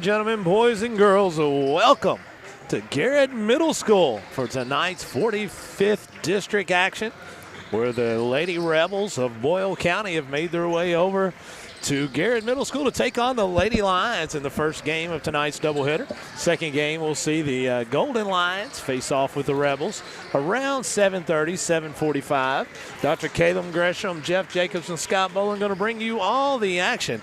gentlemen, boys and girls, welcome to Garrett Middle School for tonight's 45th district action, where the Lady Rebels of Boyle County have made their way over to Garrett Middle School to take on the Lady Lions in the first game of tonight's doubleheader. Second game, we'll see the Golden Lions face off with the Rebels around 7:30, 7:45. Dr. Caleb Gresham, Jeff Jacobs, and Scott Boland going to bring you all the action.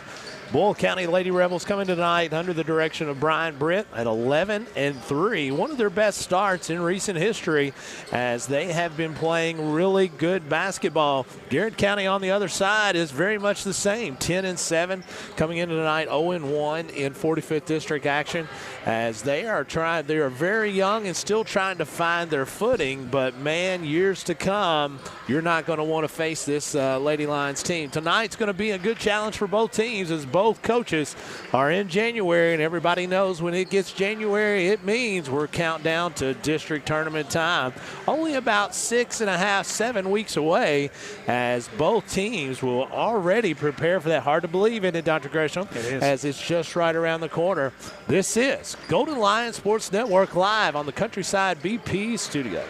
Boyle County Lady Rebels coming tonight under the direction of Brian Britt at 11-3. One of their best starts in recent history as they have been playing really good basketball. Garrett County on the other side is very much the same, 10-7, coming into tonight 0-1 in 45th district action as they are very young and still trying to find their footing, but man, years to come, you're not going to want to face this Lady Lions team. Tonight's going to be a good challenge for both teams as both coaches are in January, and everybody knows when it gets January, it means we're counting down to district tournament time. Only about 6.5, 7 weeks away as both teams will already prepare for that. Hard to believe, isn't it, Dr. Gresham? It is. As it's just right around the corner. This is Golden Lion Sports Network live on the Countryside BP studios.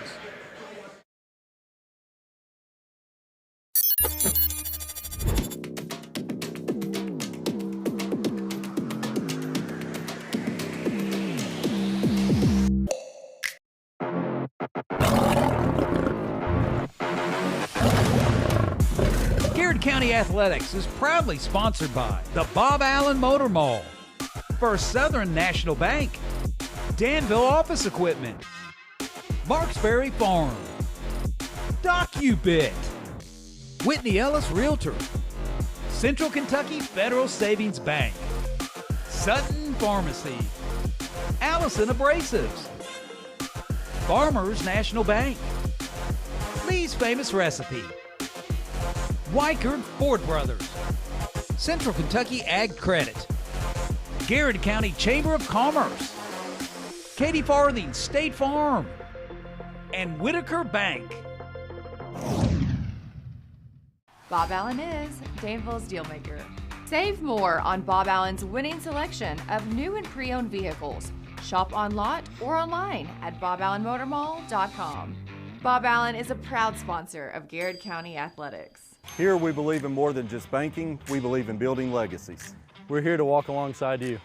Garrett County Athletics is proudly sponsored by the Bob Allen Motor Mall, First Southern National Bank, Danville Office Equipment, Marksberry Farm, DocuBit, Whitney Ellis Realtor, Central Kentucky Federal Savings Bank, Sutton Pharmacy, Allison Abrasives, Farmers National Bank, Lee's Famous Recipe, Weichert Ford Brothers, Central Kentucky Ag Credit, Garrett County Chamber of Commerce, Katie Farthing State Farm, and Whitaker Bank. Bob Allen is Danville's dealmaker. Save more on Bob Allen's winning selection of new and pre-owned vehicles. Shop on lot or online at boballenmotormall.com. Bob Allen is a proud sponsor of Garrett County Athletics. Here we believe in more than just banking, we believe in building legacies. We're here to walk alongside you,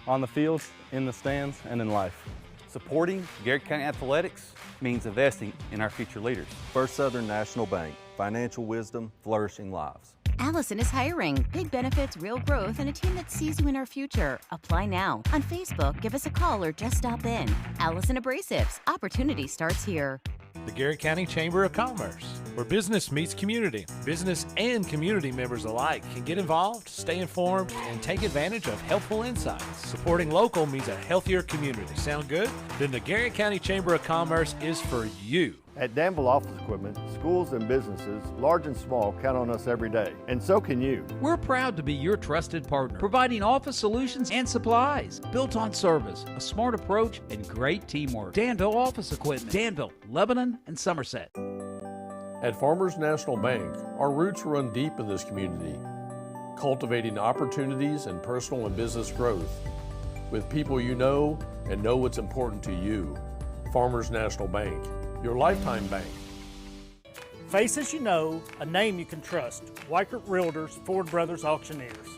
on the fields, in the stands, and in life. Supporting Garrett County Athletics means investing in our future leaders. First Southern National Bank, financial wisdom, flourishing lives. Allison is hiring. Big benefits, real growth, and a team that sees you in our future. Apply now. On Facebook, give us a call or just stop in. Allison Abrasives. Opportunity starts here. The Garrett County Chamber of Commerce, where business meets community. Business and community members alike can get involved, stay informed, and take advantage of helpful insights. Supporting local means a healthier community. Sound good? Then the Garrett County Chamber of Commerce is for you. At Danville Office Equipment, schools and businesses, large and small, count on us every day, and so can you. We're proud to be your trusted partner, providing office solutions and supplies built on service, a smart approach, and great teamwork. Danville Office Equipment, Danville, Lebanon, and Somerset. At Farmers National Bank, our roots run deep in this community, cultivating opportunities and personal and business growth with people you know and know what's important to you. Farmers National Bank, your lifetime bank. Faces you know, a name you can trust. Weichert Realtors, Ford Brothers Auctioneers.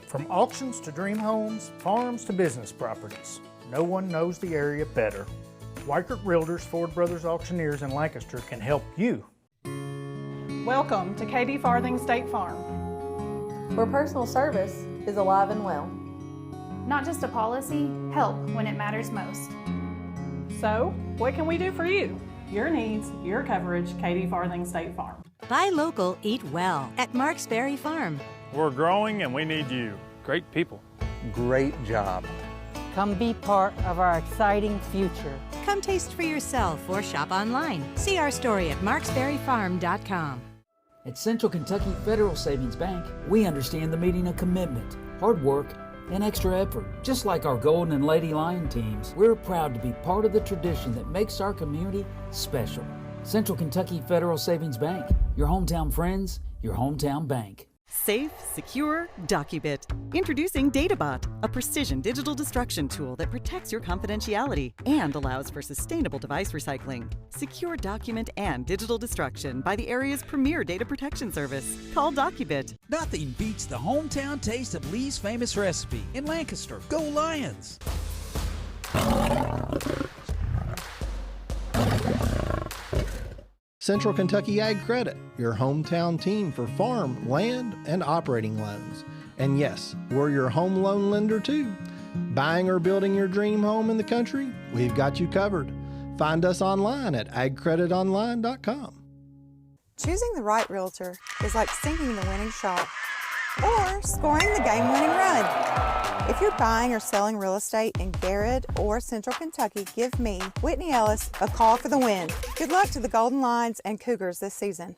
From auctions to dream homes, farms to business properties, no one knows the area better. Weichert Realtors, Ford Brothers Auctioneers in Lancaster can help you. Welcome to Katie Farthing State Farm, where personal service is alive and well. Not just a policy, help when it matters most. So, what can we do for you? Your needs, your coverage, Katie Farthing State Farm. Buy local, eat well at Marksberry Farm. We're growing and we need you. Great people. Great job. Come be part of our exciting future. Come taste for yourself or shop online. See our story at marksberryfarm.com. At Central Kentucky Federal Savings Bank, we understand the meaning of commitment, hard work, and extra effort. Just like our Golden and Lady Lion teams, we're proud to be part of the tradition that makes our community special. Central Kentucky Federal Savings Bank, your hometown friends, your hometown bank. Safe, secure, Docubit. Introducing DataBot, a precision digital destruction tool that protects your confidentiality and allows for sustainable device recycling. Secure document and digital destruction by the area's premier data protection service. Call Docubit. Nothing beats the hometown taste of Lee's famous recipe in Lancaster. Go Lions! Central Kentucky Ag Credit, your hometown team for farm, land, and operating loans. And yes, we're your home loan lender too. Buying or building your dream home in the country? We've got you covered. Find us online at agcreditonline.com. Choosing the right realtor is like sinking the winning shot or scoring the game-winning run. If you're buying or selling real estate in Garrett or Central Kentucky, give me, Whitney Ellis, a call for the win. Good luck to the Golden Lions and Cougars this season.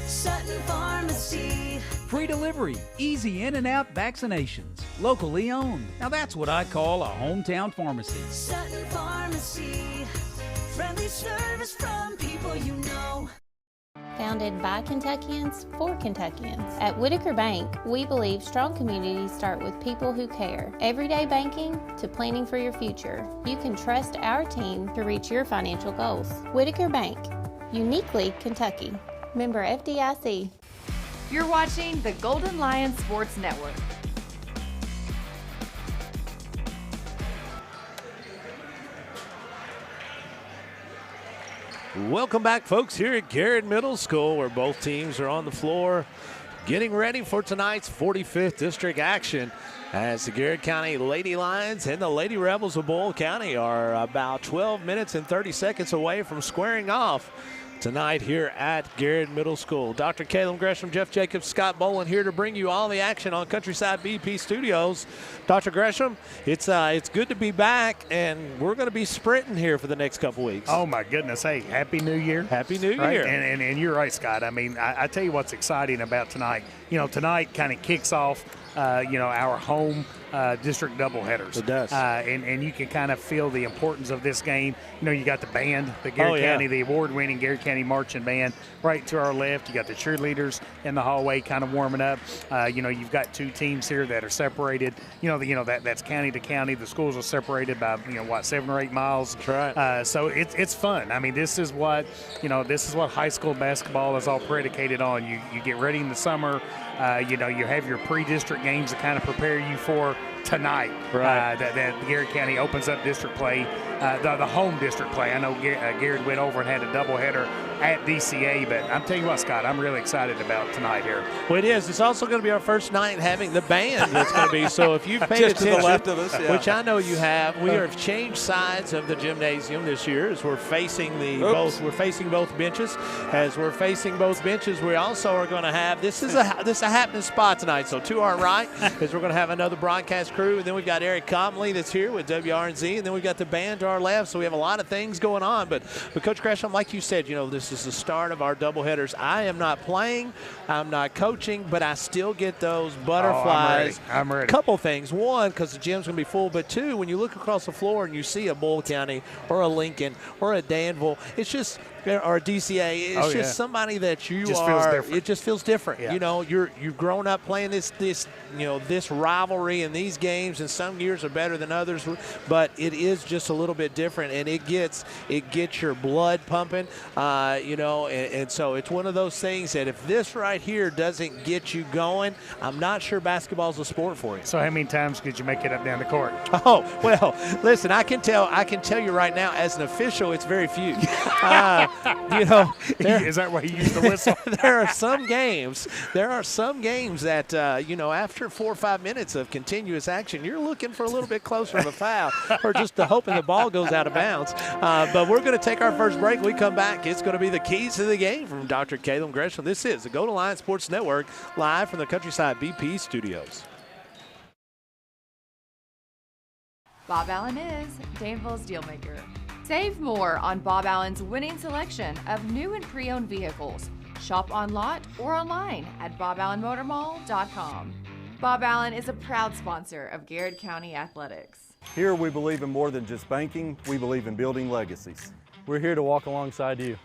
Sutton Pharmacy. Free delivery, easy in and out vaccinations, locally owned. Now that's what I call a hometown pharmacy. Sutton Pharmacy. Friendly service from people you know. Founded by Kentuckians for Kentuckians. At Whitaker Bank, we believe strong communities start with people who care. Everyday banking to planning for your future. You can trust our team to reach your financial goals. Whitaker Bank, uniquely Kentucky. Member FDIC. You're watching the Golden Lion Sports Network. Welcome back, folks, here at Garrett Middle School, where both teams are on the floor getting ready for tonight's 45th district action, as the Garrett County Lady Lions and the Lady Rebels of Boyle County are about 12 minutes and 30 seconds away from squaring off tonight here at Garrett Middle School. Dr. Caleb Gresham, Jeff Jacobs, Scott Boland here to bring you all the action on Countryside BP Studios. Dr. Gresham, it's good to be back, and we're going to be sprinting here for the next couple weeks. Oh, my goodness. Hey, Happy New Year. Happy New Right? Year. And you're right, Scott. I mean, I tell you what's exciting about tonight. You know, tonight kind of kicks off, our home district doubleheaders. It does. And you can kind of feel the importance of this game. You know, you got the band, the Garrett County, the award-winning Garrett County Marching Band right to our left. You got the cheerleaders in the hallway kind of warming up. You've got two teams here that are separated. That's county to county. The schools are separated by, 7 or 8 miles. That's right. So it's fun. I mean, this is what high school basketball is all predicated on. You get ready in the summer. You have your pre-district games to kind of prepare you for tonight. Right. That Garrett County opens up district play, the home district play. I know Garrett went over and had a doubleheader at DCA, but I'm telling you what, Scott, I'm really excited about tonight here. Well, it is. It's also going to be our first night having the band that's going to be. So if you've paid Just attention, to the left of us, yeah. which I know you have, we have changed sides of the gymnasium this year as we're facing both benches. As we're facing both benches, we also are going to have this is a happening spot tonight. So to our right is we're going to have another broadcast crew, and then we've got Eric Comley that's here with WRNZ, and then we've got the band to our left. So we have a lot of things going on. But Coach Gresham, like you said, this is the start of our doubleheaders. I am not playing, I'm not coaching, but I still get those butterflies. Oh, I'm ready. A couple things. One, because the gym's going to be full, but two, when you look across the floor and you see a Boyle County or a Lincoln or a Danville, it's just or a DCA, it's just somebody that you just are. Feels different. It just feels different. Yeah. You've grown up playing this rivalry in these games, and some years are better than others, but it is just a little bit different, and it gets your blood pumping, and so it's one of those things that if this right here doesn't get you going, I'm not sure basketball's a sport for you. So how many times could you make it up down the court? Oh, well, listen, I can tell you right now, as an official, it's very few. Is that why you use the whistle? There are some games that, after 4 or 5 minutes of continuous action, you're looking for a little bit closer of a foul or just hoping the ball goes out of bounds. But we're going to take our first break. When we come back, it's going to be the keys to the game from Dr. Caleb Gresham. This is the Golden Lion Sports Network, live from the Countryside BP Studios. Bob Allen is Danville's Dealmaker. Save more on Bob Allen's winning selection of new and pre-owned vehicles. Shop on lot or online at boballenmotormall.com. Bob Allen is a proud sponsor of Garrett County Athletics. Here we believe in more than just banking, we believe in building legacies. We're here to walk alongside you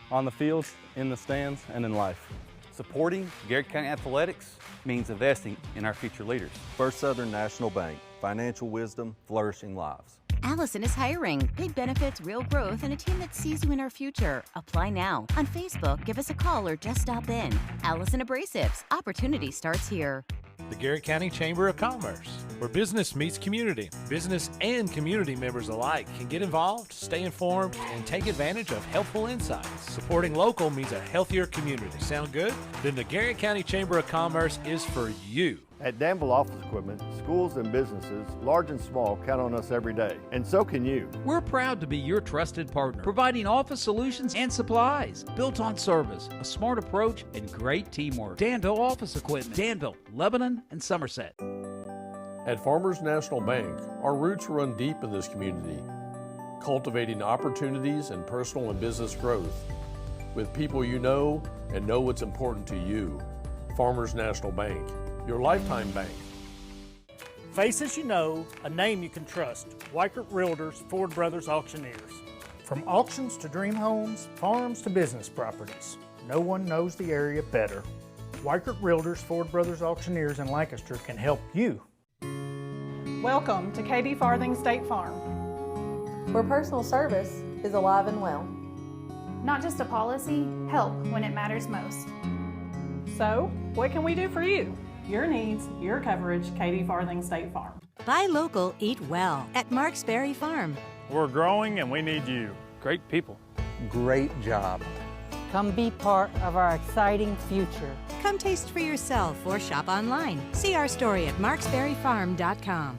on the fields, in the stands, and in life. Supporting Garrett County Athletics means investing in our future leaders. First Southern National Bank. Financial wisdom, flourishing lives. Allison is hiring. Big benefits, real growth, and a team that sees you in our future. Apply now. On Facebook, give us a call or just stop in. Allison Abrasives. Opportunity starts here. The Garrett County Chamber of Commerce, where business meets community. Business and community members alike can get involved, stay informed, and take advantage of helpful insights. Supporting local means a healthier community. Sound good? Then the Garrett County Chamber of Commerce is for you. At Danville Office Equipment, schools and businesses, large and small, count on us every day. And so can you. We're proud to be your trusted partner, providing office solutions and supplies built on service, a smart approach, and great teamwork. Danville Office Equipment, Danville, Lebanon, and Somerset. At Farmers National Bank, our roots run deep in this community, cultivating opportunities and personal and business growth with people you know and know what's important to you. Farmers National Bank, your lifetime bank. Faces you know, a name you can trust. Weichert Realtors, Ford Brothers Auctioneers. From auctions to dream homes, farms to business properties, no one knows the area better. Weichert Realtors, Ford Brothers Auctioneers in Lancaster can help you. Welcome to Katie Farthing State Farm, where personal service is alive and well. Not just a policy, help when it matters most. So, what can we do for you? Your needs, your coverage, Katie Farthing State Farm. Buy local, eat well at Marksberry Farm. We're growing and we need you. Great people. Great job. Come be part of our exciting future. Come taste for yourself or shop online. See our story at marksberryfarm.com.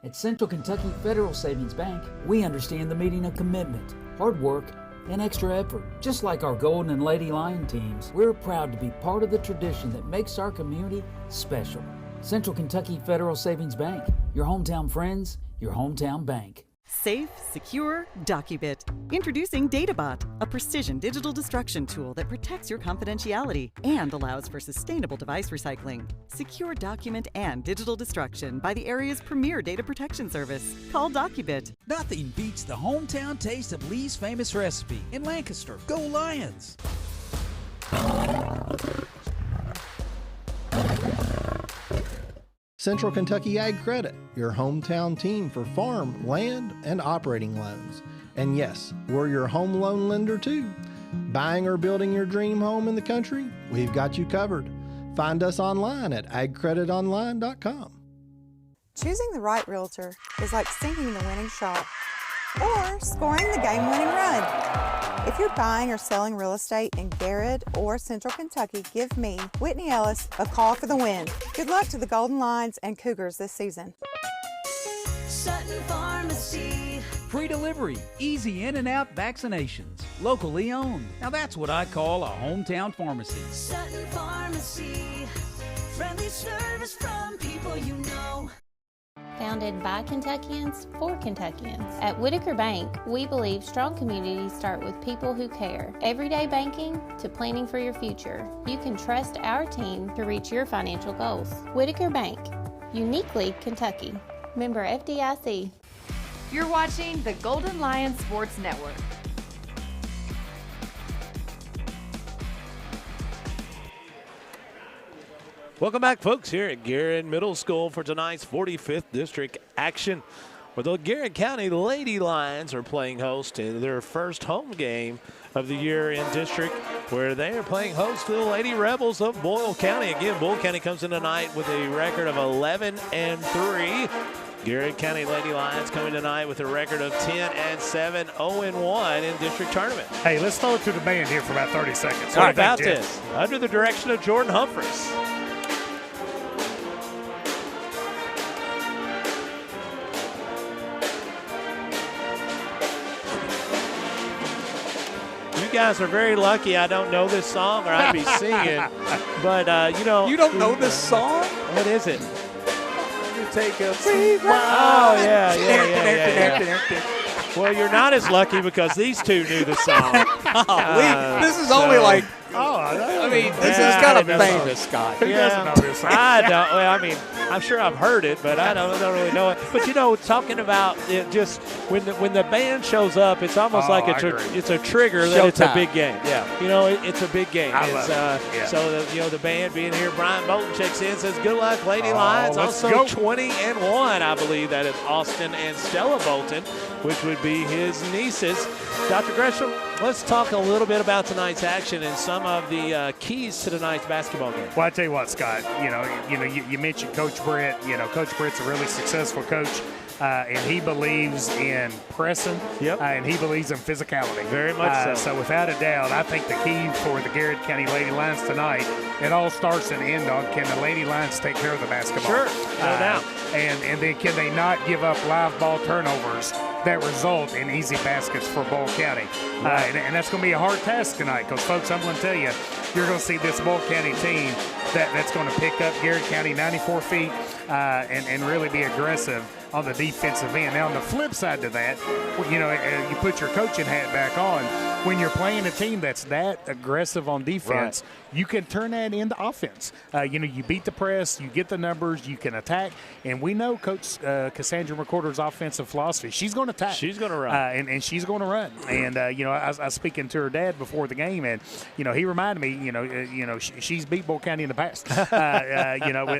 At Central Kentucky Federal Savings Bank, we understand the meaning of commitment, hard work, and extra effort. Just like our Golden and Lady Lion teams, we're proud to be part of the tradition that makes our community special. Central Kentucky Federal Savings Bank, your hometown friends, your hometown bank. Safe, secure, DocuBit. Introducing DataBot, a precision digital destruction tool that protects your confidentiality and allows for sustainable device recycling. Secure document and digital destruction by the area's premier data protection service. Call DocuBit. Nothing beats the hometown taste of Lee's famous recipe in Lancaster. Go Lions! Central Kentucky Ag Credit, your hometown team for farm, land, and operating loans. And yes, we're your home loan lender too. Buying or building your dream home in the country? We've got you covered. Find us online at agcreditonline.com. Choosing the right realtor is like sinking the winning shot or scoring the game-winning run. If you're buying or selling real estate in Garrett or Central Kentucky, give me, Whitney Ellis, a call for the win. Good luck to the Golden Lions and Cougars this season. Sutton Pharmacy. Free delivery, easy in and out vaccinations, locally owned. Now that's what I call a hometown pharmacy. Sutton Pharmacy. Friendly service from people you know. Founded by Kentuckians for Kentuckians. At Whitaker Bank, we believe strong communities start with people who care. Everyday banking to planning for your future. You can trust our team to reach your financial goals. Whitaker Bank, uniquely Kentucky. Member FDIC. You're watching the Golden Lion Sports Network. Welcome back, folks, here at Garrett Middle School for tonight's 45th District action, where the Garrett County Lady Lions are playing host in their first home game of the year in district, where they are playing host to the Lady Rebels of Boyle County. Again, Boyle County comes in tonight with a record of 11-3. Garrett County Lady Lions coming tonight with a record of 10-7, 0-1 in district tournament. Hey, let's throw it to the band here for about 30 seconds. What about this? Under the direction of Jordan Humphreys. You guys are very lucky I don't know this song, or I'd be singing. But, you know. You don't know this song? What is it? You take a free ride. Oh, yeah. Well, you're not as lucky because these two knew the song. This is only like I mean, this is kind of famous, Scott. Who doesn't know this song? I don't. Well, I mean, I'm sure I've heard it, but I don't really know it. But talking about it, just when the band shows up, it's almost like it's a trigger that it's a big game. Yeah. It's a big game. I love it. So the band being here, Brian Bolton checks in, says good luck, Lady Lions. Also 20-1, I believe that is Austin and Stella Bolton, which would be his nieces. Dr. Gresham, let's talk a little bit about tonight's action and some of the keys to tonight's basketball game. Well, I tell you what, Scott. You mentioned Coach Brett. Coach Brett's a really successful coach. And he believes in pressing, and he believes in physicality. Very much so. So without a doubt, I think the key for the Garrett County Lady Lions tonight, it all starts and ends on can the Lady Lions take care of the basketball? Sure, no doubt. And then can they not give up live ball turnovers that result in easy baskets for Boyle County? Right. And that's going to be a hard task tonight because, folks, I'm going to tell you, you're going to see this Boyle County team that's going to pick up Garrett County 94 feet and really be aggressive on the defensive end. Now, on the flip side to that, you put your coaching hat back on. When you're playing a team that's that aggressive on defense, you can turn that into offense. You beat the press, you get the numbers, you can attack. And we know Coach Cassandra McCorder's offensive philosophy. She's going to attack. She's going to run. And she's going to run. And, I was speaking to her dad before the game, and, he reminded me, she's beat Boyle County in the past,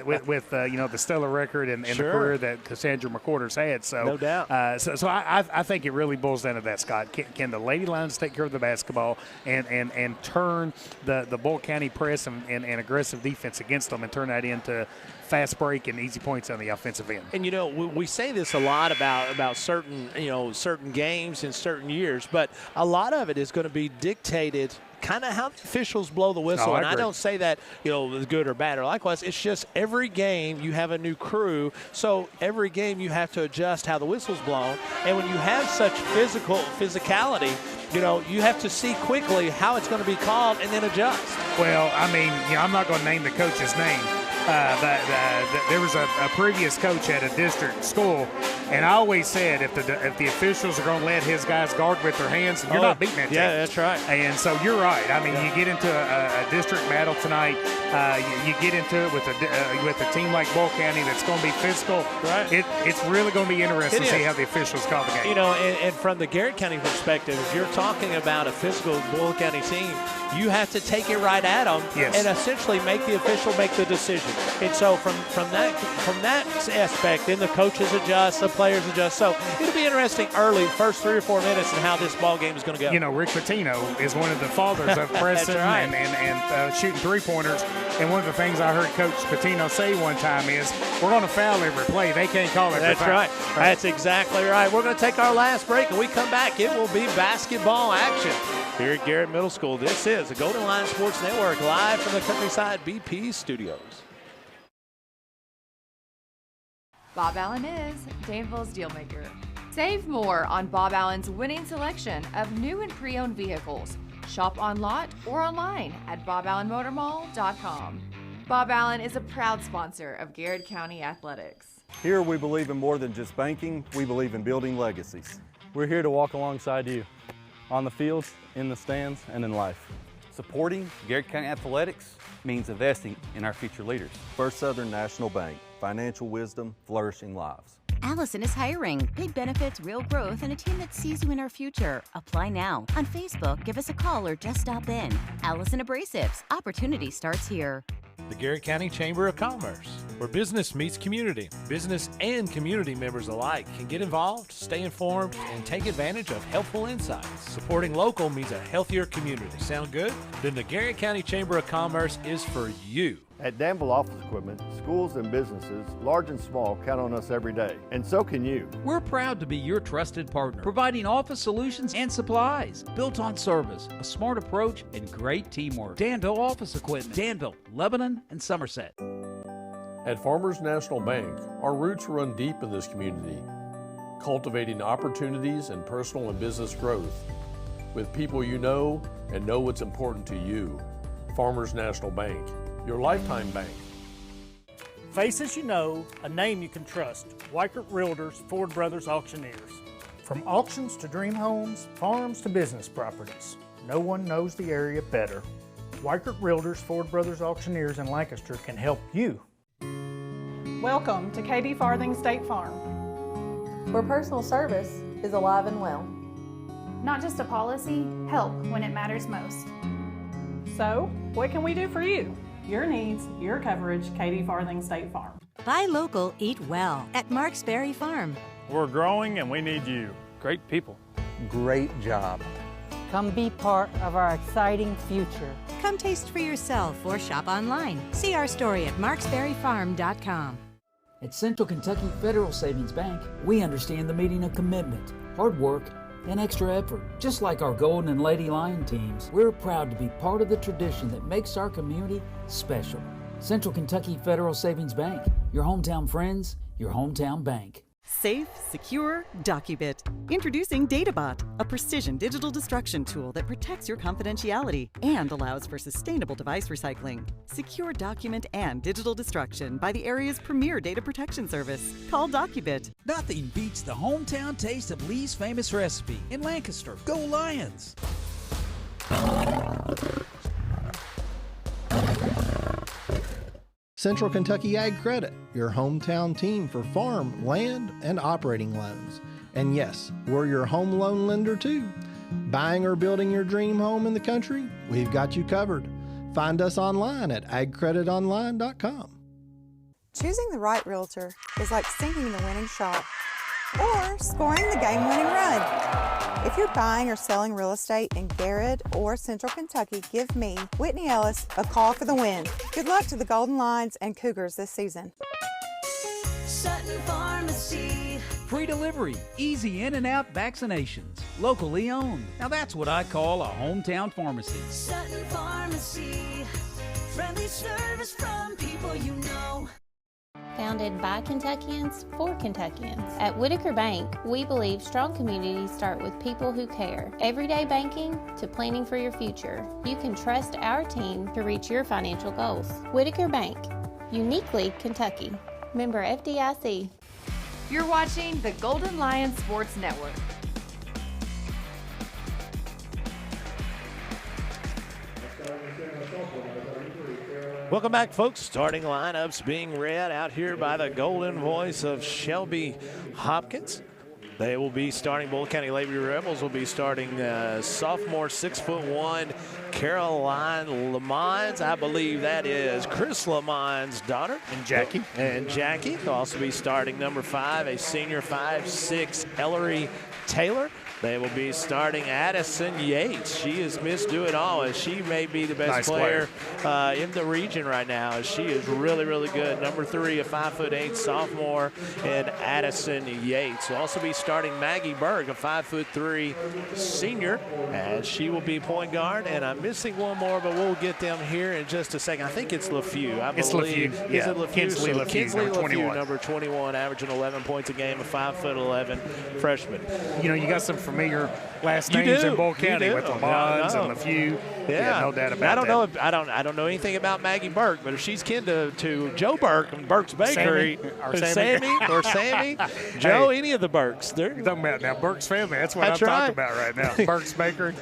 with the stellar record and the career that Cassandra McCorder's had. So, no doubt. So I think it really boils down to that, Scott. Can the Lady Lions take care of the basketball and turn the Boyle County press and aggressive defense against them and turn that into fast break and easy points on the offensive end? And we say this a lot about certain games in certain years, but a lot of it is going to be dictated kind of how the officials blow the whistle. I and I don't say that good or bad or likewise. It's just every game you have a new crew, so every game you have to adjust how the whistle's blown. And when you have such physicality, you have to see quickly how it's going to be called and then adjust. Well, I mean, I'm not going to name the coach's name. But there was a previous coach at a district school, and I always said if the officials are going to let his guys guard with their hands, you're not beating that team. Yeah, that's right. And so you're right. I mean, you get into a district battle tonight. You get into it with a team like Boyle County that's going to be physical. Right. It's really going to be interesting to see how the officials call the game. And from the Garrett County perspective, if you're talking about a physical Boyle County team, you have to take it right at them and essentially make the official make the decision. And so from that aspect, then the coaches adjust, the players adjust. So it'll be interesting early, first 3 or 4 minutes, and how this ball game is going to go. Rick Patino is one of the fathers of pressing and shooting three-pointers. And one of the things I heard Coach Patino say one time is, we're going to foul every play. They can't call every That's foul. right. That's exactly right. We're going to take our last break, and we come back. It will be basketball action here at Garrett Middle School. This is the Golden Line Sports Network, live from the Countryside BP studios. Bob Allen is Danville's Dealmaker. Save more on Bob Allen's winning selection of new and pre-owned vehicles. Shop on lot or online at boballenmotormall.com. Bob Allen is a proud sponsor of Garrett County Athletics. Here we believe in more than just banking, we believe in building legacies. We're here to walk alongside you on the fields, in the stands, and in life. Supporting Garrett County Athletics means investing in our future leaders. First Southern National Bank, financial wisdom, flourishing lives. Allison is hiring. Big benefits, real growth, and a team that sees you in our future. Apply now. On Facebook, give us a call or just stop in. Allison Abrasives. Opportunity starts here. The Garrett County Chamber of Commerce, where business meets community. Business and community members alike can get involved, stay informed, and take advantage of helpful insights. Supporting local means a healthier community. Sound good? Then the Garrett County Chamber of Commerce is for you. At Danville Office Equipment, schools and businesses, large and small, count on us every day. And so can you. We're proud to be your trusted partner, providing office solutions and supplies built on service, a smart approach, and great teamwork. Danville Office Equipment, Danville, Lebanon, and Somerset. At Farmers National Bank, our roots run deep in this community, cultivating opportunities and personal and business growth with people you know and know what's important to you. Farmers National Bank, your lifetime bank. Faces you know, a name you can trust. Weichert Realtors, Ford Brothers Auctioneers. From auctions to dream homes, farms to business properties, no one knows the area better. Weichert Realtors, Ford Brothers Auctioneers in Lancaster can help you. Welcome to Katie Farthing State Farm, where personal service is alive and well. Not just a policy, help when it matters most. So, what can we do for you? Your needs, your coverage, Katie Farthing State Farm. Buy local, eat well at Marks Berry Farm. We're growing and we need you. Great people. Great job. Come be part of our exciting future. Come taste for yourself or shop online. See our story at marksberryfarm.com. At Central Kentucky Federal Savings Bank, we understand the meaning of commitment, hard work, and extra effort. Just like our Golden and Lady Lion teams, we're proud to be part of the tradition that makes our community special. Central Kentucky Federal Savings Bank, your hometown friends, your hometown bank. Safe, secure, DocuBit. Introducing DataBot, a precision digital destruction tool that protects your confidentiality and allows for sustainable device recycling. Secure document and digital destruction by the area's premier data protection service. Call DocuBit. Nothing beats the hometown taste of Lee's famous recipe in Lancaster. Go Lions! Central Kentucky Ag Credit, your hometown team for farm, land, and operating loans. And yes, we're your home loan lender too. Buying or building your dream home in the country? We've got you covered. Find us online at agcreditonline.com. Choosing the right realtor is like sinking the winning shot or scoring the game-winning run. If you're buying or selling real estate in Garrett or Central Kentucky, give me, Whitney Ellis, a call for the win. Good luck to the Golden Lions and Cougars this season. Sutton Pharmacy. Free delivery, easy in and out vaccinations, locally owned. Now that's what I call a hometown pharmacy. Sutton Pharmacy. Friendly service from people you know. Founded by Kentuckians for Kentuckians. At Whitaker Bank, we believe strong communities start with people who care. Everyday banking to planning for your future. You can trust our team to reach your financial goals. Whitaker Bank, uniquely Kentucky. Member FDIC. You're watching the Golden Lion Sports Network. Welcome back, folks. Starting lineups being read out here by the golden voice of Shelby Hopkins. They will be starting, Bull County Lady Rebels will be starting sophomore 6'1" Caroline Lamons. I believe that is Chris Lamons' daughter. And Jackie. And Jackie will also be starting number 5, a senior 5'6" Ellery Taylor. They will be starting Addison Yates. She is Miss Do It All, as she may be the best player in the region right now, as she is really, really good. Number 3, a 5'8" sophomore, and Addison Yates. Will also be starting Maggie Berg, a 5'3" senior, as she will be point guard. And I'm missing one more, but we'll get them here in just a second. I think it's LeFew. It's LeFew. Is it LeFew? Kinsley So LeFew, Kinsley number 21. Number 21, averaging 11 points a game, a 5'11" freshman. You know, you got some familiar last You names do. in Bull You County do. with Lamons Yeah, I know. and LeFew. Yeah, no doubt about I don't that. know if I don't know anything about Maggie Burke, but if she's kin to Joe Burke and Burke's Bakery, Sammy. Sammy, Joe, any of the Burkes, You're talking about now Burke's family. That's what That's I'm right. talking about right now. Burke's Bakery.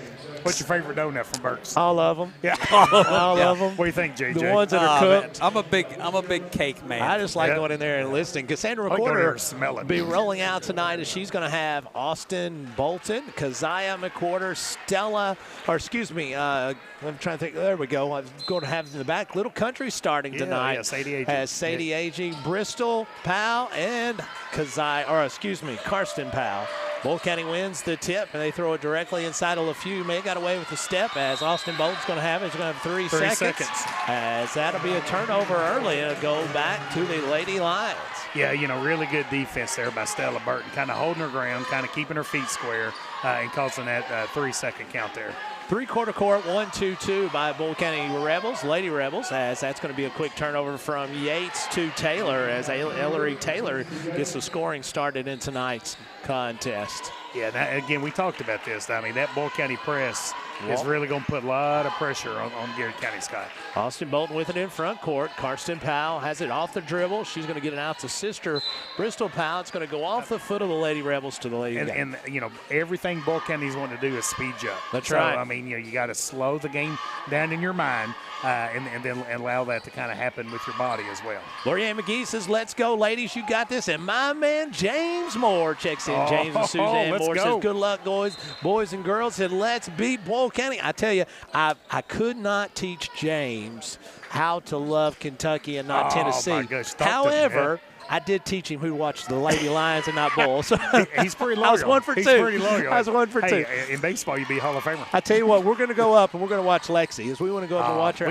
What's your favorite donut from Burke's? all of them. Yeah, all of them. What do you think, JJ? The ones that are cooked. I'm a big cake man. I just like going in there and listening. Cassandra I go there McWhorter and smell it. be rolling out tonight, as she's going to have Austin Bolton, Keziah McWhorter, Stella, or excuse me, I'm trying to think. There we go. I'm going to have in the back Little Country starting tonight. Yeah, Sadie Agee. As Sadie Agee, Bristol Powell, and Karsten Powell. Bull County wins the tip, and they throw it directly inside of LeFew. May got away with the step, as Austin Bolton's going to have it. He's going to have 3 seconds. As that'll be a turnover early, and it'll go back to the Lady Lions. Yeah, you know, really good defense there by Stella Burton, kind of holding her ground, kind of keeping her feet square, and causing that 3-second count there. Three-quarter court, 1-2-2 by Bull County Rebels, Lady Rebels, as that's going to be a quick turnover from Yates to Taylor, as Ellery Taylor gets the scoring started in tonight's contest. Yeah, now, again, we talked about this. I mean, that Bull County press is really going to put a lot of pressure on Garrett County, Scott. Austin Bolton with it in front court. Karsten Powell has it off the dribble. She's going to get it out to sister Bristol Powell. It's going to go off the foot of the Lady Rebels to the Lady Rebels. And you know, everything Boyle County's wanting to do is speed you up. That's right. I mean, you got to slow the game down in your mind and then allow that to kind of happen with your body as well. Laurier McGee says, let's go, ladies. You got this. And my man James Moore checks in. James and Suzanne Moore says, good luck, boys and girls. Said, let's beat Boyle County. I tell you, I could not teach James how to love Kentucky and not Tennessee. My gosh, However, I did teach him who to watch the Lady Lions and not Bulls. So he's pretty loyal. I was 1 for 2. He's pretty loyal. I was 1 for 2. In baseball, you'd be Hall of Famer. I tell you what, we're going to go up and we're going to watch Lexi. As we want to go up and watch her.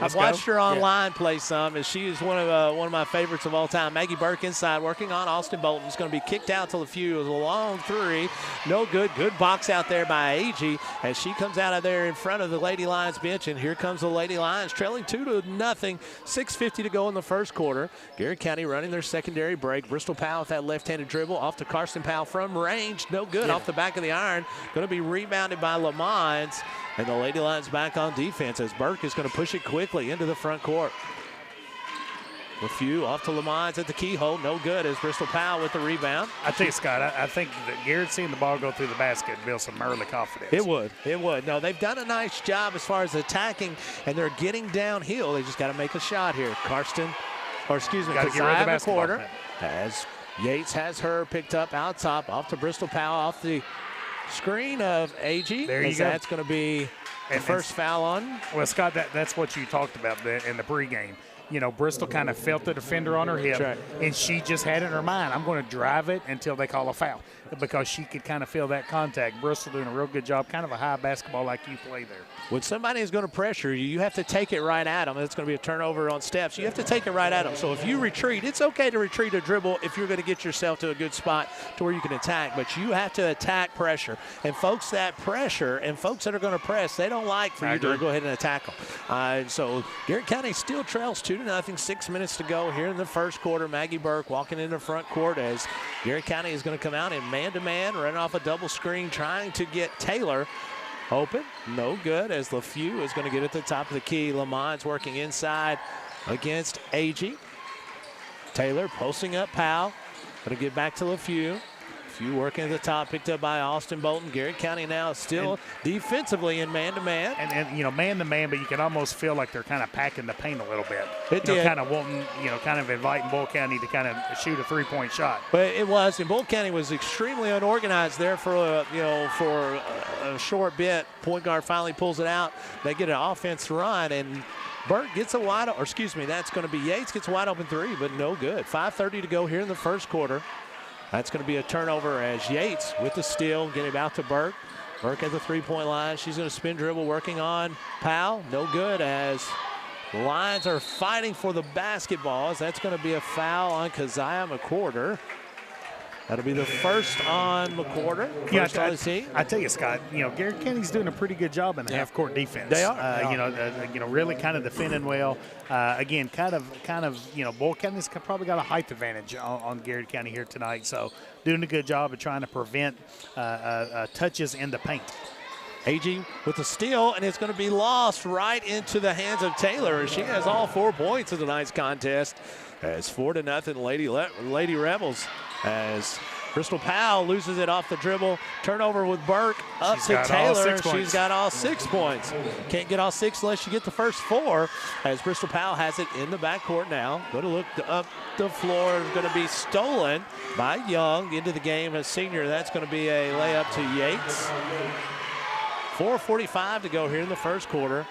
I've watched her online play some, and she is one of my favorites of all time. Maggie Burke inside working on Austin Bolton. Is going to be kicked out till the few. It was a long three. No good. Good box out there by AG as she comes out of there in front of the Lady Lions bench, and here comes the Lady Lions trailing 2-0. 6:50 to go in the first quarter. Garrett County running their secondary break. Bristol Powell with that left-handed dribble off to Karsten Powell from range. No good. Off the back of the iron. Going to be rebounded by Lamont. And the Lady Lions back on defense as Burke is going to push it quickly into the front court. A few off to Lamont at the keyhole. No good as Bristol Powell with the rebound. I tell you, Scott, I think that Garrett seeing the ball go through the basket builds some early confidence. It would. It would. No, they've done a nice job as far as attacking, and they're getting downhill. They just got to make a shot here. Keziah the quarter. As Yates has her picked up out top, off to Bristol Powell, off the screen of AG. There you go. That's going to be the first foul on. Well, Scott, that's what you talked about in the pregame. You know, Bristol kind of felt the defender on her hip, and she just had it in her mind, I'm going to drive it until they call a foul, because she could kind of feel that contact. Bristol doing a real good job, kind of a high basketball like you play there. When somebody is going to pressure you, you have to take it right at them. It's going to be a turnover on steps. You have to take it right at them. So if you retreat, it's okay to retreat a dribble if you're going to get yourself to a good spot to where you can attack. But you have to attack pressure. And folks that pressure and folks that are going to press, they don't like for you to go ahead and attack them. So Garrett County still trails 2-0. 6 minutes to go here in the first quarter. Maggie Burke walking in the front court as Garrett County is going to come out in man-to-man, running off a double screen, trying to get Taylor open. No good as LaFew is going to get at the top of the key. Lamont's working inside against AG. Taylor posting up Powell. Going to get back to LaFew. LaFew working at the top, picked up by Austin Bolton. Garrett County now still defensively in man-to-man. And you know, man-to-man, but you can almost feel like they're kind of packing the paint a little bit. Kind of wanting, kind of inviting Boyle County to kind of shoot a three-point shot. But it was, and Boyle County was extremely unorganized there for a short bit. Point guard finally pulls it out. They get an offense run, and Burke gets a wide open, that's going to be Yates gets a wide open three, but no good. 5:30 to go here in the first quarter. That's going to be a turnover as Yates with the steal, getting out to Burke. Burke at the three-point line. She's going to spin dribble, working on Powell. No good as the Lions are fighting for the basketballs. That's going to be a foul on Keziah McWhorter. That'll be the first on McWhorter. I tell you, Scott, Garrett County's doing a pretty good job in the half-court defense. They are. Really kind of defending well. Again, kind of, Boyle County's probably got a height advantage on Garrett County here tonight. So doing a good job of trying to prevent touches in the paint. AG with the steal, and it's going to be lost right into the hands of Taylor. She has all 4 points of tonight's contest. As 4-0 Lady Rebels. As Bristol Powell loses it off the dribble. Turnover with Burke up to Taylor. She's got all 6 points. Can't get all 6 unless you get the first 4. As Bristol Powell has it in the backcourt now. Going to look up the floor. Going to be stolen by Young into the game. A senior. That's going to be a layup to Yates. 4:45 to go here in the first quarter.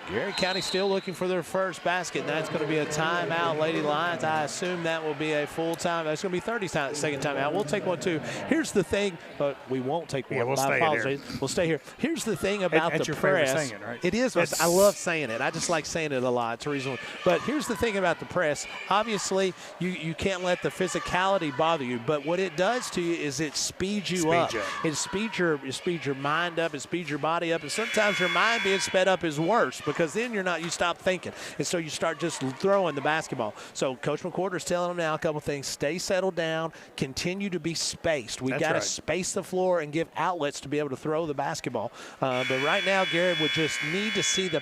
Garrett County still looking for their first basket, and that's going to be a timeout. Lady Lions, I assume that will be a full time. That's going to be 30-second timeout. We'll take one, too. Here's the thing, but we won't take one. Yeah, we'll stay here. We'll stay here. Here's the thing about the press. Saying, right? It is. I love saying it. I just like saying it a lot. It's a reason. But here's the thing about the press. Obviously, you can't let the physicality bother you, but what it does to you is it speeds you up. It speeds your mind up. It speeds your body up. And sometimes your mind being sped up is worse because because then you stop thinking. And so you start just throwing the basketball. So Coach McWhorter's telling them now a couple things. Stay settled down. Continue to be spaced. We've got to space the floor and give outlets to be able to throw the basketball. But right now, Garrett would just need to see the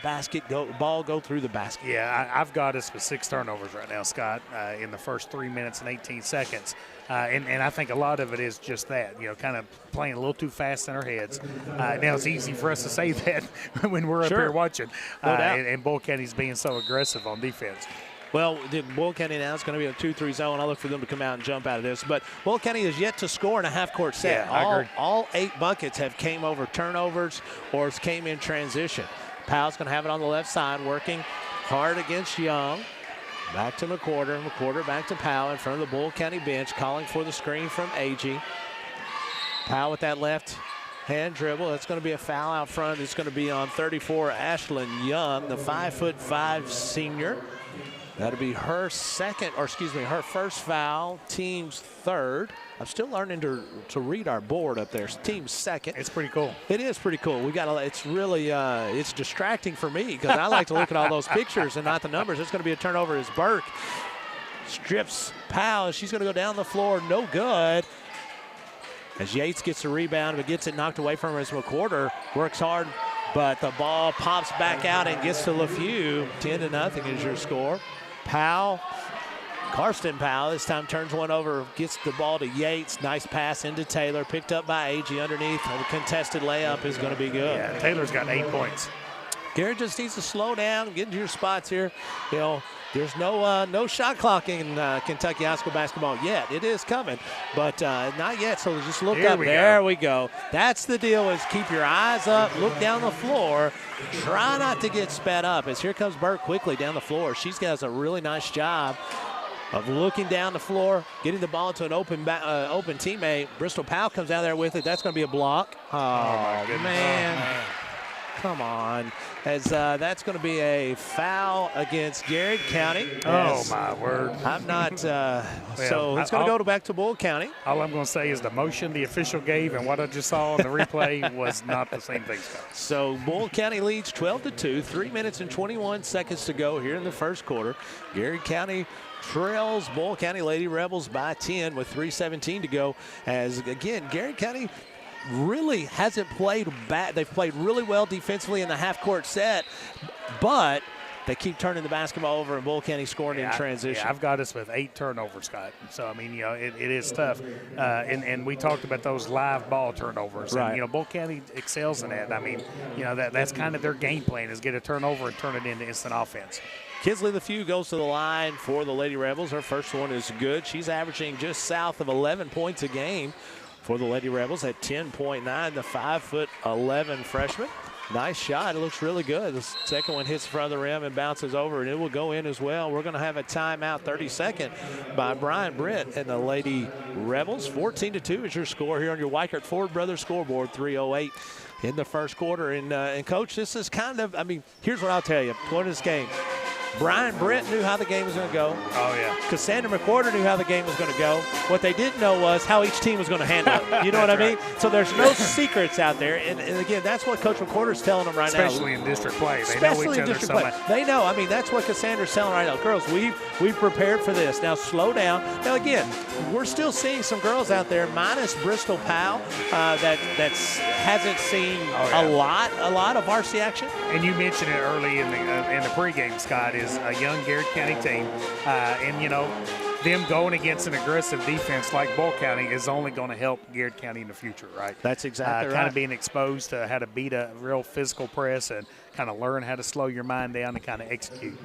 ball go through the basket. Yeah, I've got us with 6 turnovers right now, Scott, in the first 3 minutes and 18 seconds. And I think a lot of it is just that, kind of playing a little too fast in our heads. Now, it's easy for us to say that when we're up here watching. No doubt. And Bull County's being so aggressive on defense. Well, Bull County now is going to be a 2-3 zone. I look for them to come out and jump out of this. But Bull County is yet to score in a half-court set. Yeah, I agree. All 8 buckets have came over turnovers or came in transition. Powell's going to have it on the left side, working hard against Young. Back to McWhorter. McWhorter back to Powell in front of the Bull County bench, calling for the screen from Agee. Powell with that left hand dribble. That's going to be a foul out front. It's going to be on 34, Ashlyn Young, the 5'5" senior. That'll be her her first foul, team's third. I'm still learning to read our board up there. Team's second. It's pretty cool. It is pretty cool. It's really it's distracting for me because I like to look at all those pictures and not the numbers. It's going to be a turnover as Burke strips Powell. She's going to go down the floor. No good. As Yates gets the rebound, but gets it knocked away from her as McWhorter works hard, but the ball pops back out and gets to LaFew. 10-0 is your score. Karsten Powell this time turns one over, gets the ball to Yates. Nice pass into Taylor, picked up by Agee underneath. A contested layup is going to be good. Yeah, Taylor's got 8 points. Garrett just needs to slow down, get into your spots here. There's no shot clock in Kentucky high school basketball yet. It is coming, but not yet. So just look up. There we go. That's the deal, is keep your eyes up, look down the floor. Try not to get sped up, as here comes Burke quickly down the floor. She does a really nice job of looking down the floor, getting the ball to an open teammate. Bristol Powell comes out there with it. That's going to be a block. Oh my goodness. Man. Come on. As that's going to be a foul against Garrett County. Oh, my word. I'm not. So it's going to go back to Bull County. All I'm going to say is the motion the official gave and what I just saw on the replay was not the same thing, Scott. So Bull County leads 12-2, 3 minutes and 21 seconds to go here in the first quarter. Garrett County trails Bull County Lady Rebels by 10 with 3:17 to go. As, again, Garrett County really hasn't played bad. They've played really well defensively in the half-court set, but they keep turning the basketball over, and Bull County scoring in transition. Yeah, I've got us with 8 turnovers, Scott. So, I mean, it is tough. And we talked about those live ball turnovers. Right. And, Bull County excels in that. I mean, that's kind of their game plan, is get a turnover and turn it into instant offense. Kinsley LaFew goes to the line for the Lady Rebels. Her first one is good. She's averaging just south of 11 points a game for the Lady Rebels at 10.9, the 5'11" freshman. Nice shot. It looks really good. The second one hits the front of the rim and bounces over, and it will go in as well. We're going to have a timeout, 32nd, by Brian Britt and the Lady Rebels. 14-2 is your score here on your Weichert Ford Brothers scoreboard, 3:08 in the first quarter. And Coach, this is kind of, here's what I'll tell you. Going to this game, Brian Britt knew how the game was going to go. Oh, yeah. Cassandra McWhorter knew how the game was going to go. What they didn't know was how each team was going to handle it. You know what I mean? So there's no secrets out there. And again, that's what Coach McWhorter's telling them right now. Especially in district play. They know each other so much. They know. That's what Cassandra's telling right now. Girls, we've prepared for this. Now slow down. Now, again, we're still seeing some girls out there, minus Bristol Powell, that hasn't seen a lot of varsity action. And you mentioned it early in the pregame, Scott, is a young Garrett County team. Them going against an aggressive defense like Bull County is only going to help Garrett County in the future, right? That's exactly right. Kind of being exposed to how to beat a real physical press and kind of learn how to slow your mind down and kind of execute.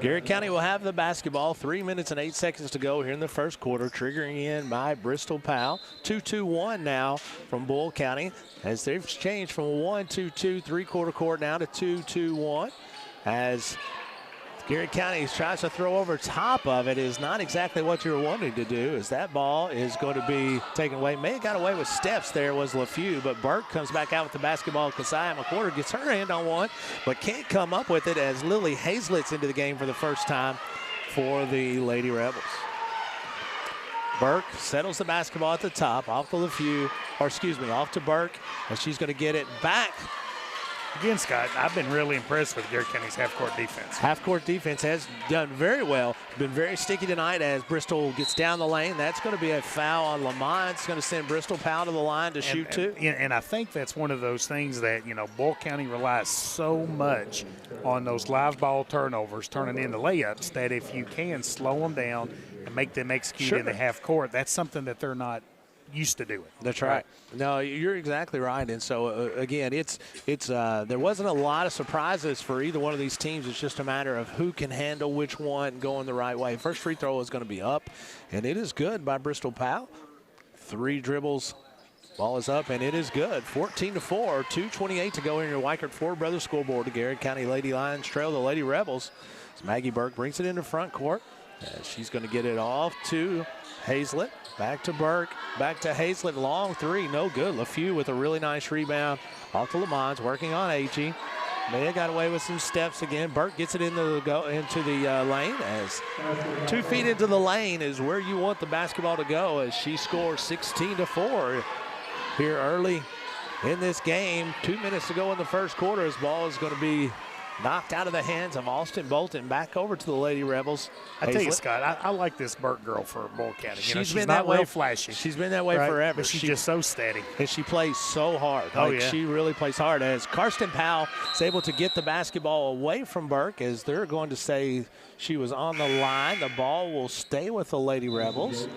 Garrett County will have the basketball. 3 minutes and 8 seconds to go here in the first quarter. Triggering in by Bristol Powell. 2-2-1 now from Bull County, as they've changed from a 1-2-2 three-quarter court now to 2-2-1. As Garrett County tries to throw over top of it, is not exactly what you were wanting to do, as that ball is going to be taken away. May have got away with steps there, was LaFew, but Burke comes back out with the basketball. Keziah McWhorter gets her hand on one, but can't come up with it, as Lily Hazlett's into the game for the first time for the Lady Rebels. Burke settles the basketball at the top, off to LaFew, off to Burke, and she's going to get it back Again, Scott, I've been really impressed with Garrett County's half-court defense. Half-court defense has done very well. Been very sticky tonight as Bristol gets down the lane. That's going to be a foul on Lamont. It's going to send Bristol Powell to the line to shoot two. And I think that's one of those things that, Boyle County relies so much on those live ball turnovers turning into layups that if you can slow them down and make them execute in the half court, that's something that they're not used to doing. That's right. No, you're exactly right. And so again, it's there wasn't a lot of surprises for either one of these teams. It's just a matter of who can handle which one going the right way. First free throw is going to be up, and it is good by Bristol Powell. 3 dribbles, ball is up, and it is good. 14-4, 2:28 to go in your Weichert Ford Brothers scoreboard. The Garrett County Lady Lions trail the Lady Rebels. As Maggie Burke brings it into front court. She's going to get it off to Hazlett. Back to Burke. Back to Hazlett. Long three. No good. LaFew with a really nice rebound. Off to Lamont. Working on Agee. Maya got away with some steps again. Burke gets it into the lane. As 2 feet into the lane is where you want the basketball to go as she scores 16-4 here early in this game. 2 minutes to go in the first quarter. This ball is going to be knocked out of the hands of Austin Bolton. Back over to the Lady Rebels. I tell you, Scott, I like this Burke girl for Boyle County. She's been not that real flashy. She's been that way forever. But she's just so steady. And she plays so hard. She really plays hard. As Karsten Powell is able to get the basketball away from Burke, as they're going to say she was on the line. The ball will stay with the Lady Rebels.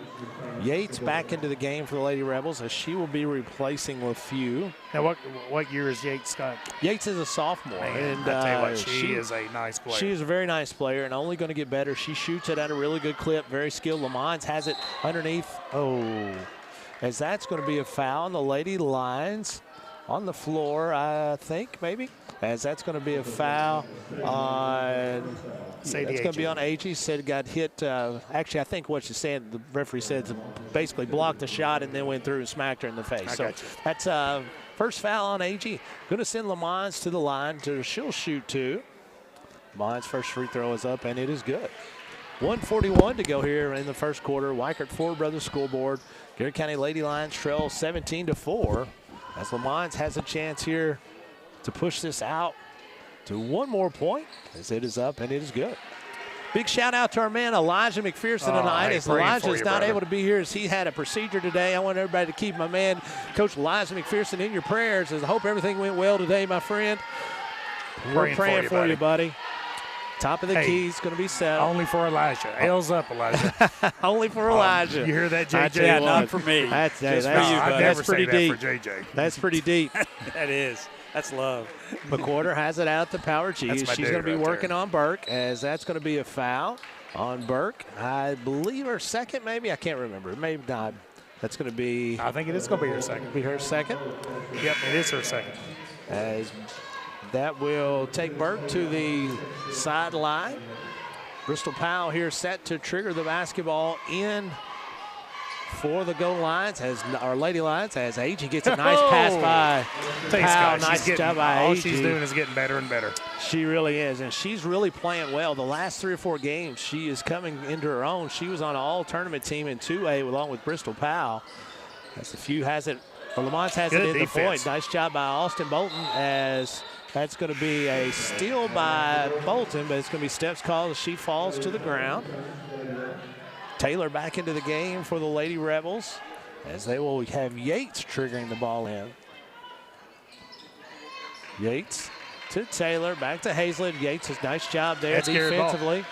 Yates back into the game for the Lady Rebels as she will be replacing LaFew. Now, what year is Yates, Scott? Yates is a sophomore. Man, and I tell you what, she is a nice player. She is a very nice player and only going to get better. She shoots it at a really good clip, very skilled. Lamont has it underneath. As that's going to be a foul on the Lady Lions on the floor, I think, maybe. As that's going to be a foul on It's going to be on Agee. Said it got hit. Actually, I think what she said, the referee said, basically blocked the shot and then went through and smacked her in the face. So that's first foul on Agee. Going to send Lamont to the line. She'll shoot two. Lamont's first free throw is up, and it is good. 1:41 to go here in the first quarter. Weichert Ford Brothers scoreboard. Garrett County Lady Lions trail 17-4. As Lamont has a chance here to push this out to one more point, as it is up and it is good. Big shout out to our man Elijah McPherson tonight. As Elijah is not able to be here as he had a procedure today. I want everybody to keep my man Coach Elijah McPherson in your prayers. As I hope everything went well today, my friend. We're praying for you, buddy. Top of the keys going to be set. Only for Elijah. L's up, Elijah. Only for Elijah. You hear that, JJ? Yeah, not for me. That's for you, that's pretty deep. For JJ. That's pretty deep. That is. That's love. McWhorter has it out to Power Cheese. She's going to be working on Burke, as that's going to be a foul on Burke. I believe her second, maybe. I can't remember. Maybe not. That's going to be. I think it is going to be her second. Be her second. Yep, it is her second. As that will take Burke to the sideline. Bristol Powell here set to trigger the basketball in for the goal lines, as our Lady Lions, as Agee gets a nice pass by Powell. Nice job by Agee. All she's doing is getting better and better. She really is, and she's really playing well. The last 3 or 4 games, she is coming into her own. She was on an all-tournament team in 2A along with Bristol Powell. As the few has it, or Lamont has it in the point. Nice job by Austin Bolton, as that's going to be a steal by Bolton, but it's going to be steps called as she falls to the ground. Taylor back into the game for the Lady Rebels, as they will have Yates triggering the ball in. Yates to Taylor, back to Hazlett. Yates has nice job there defensively,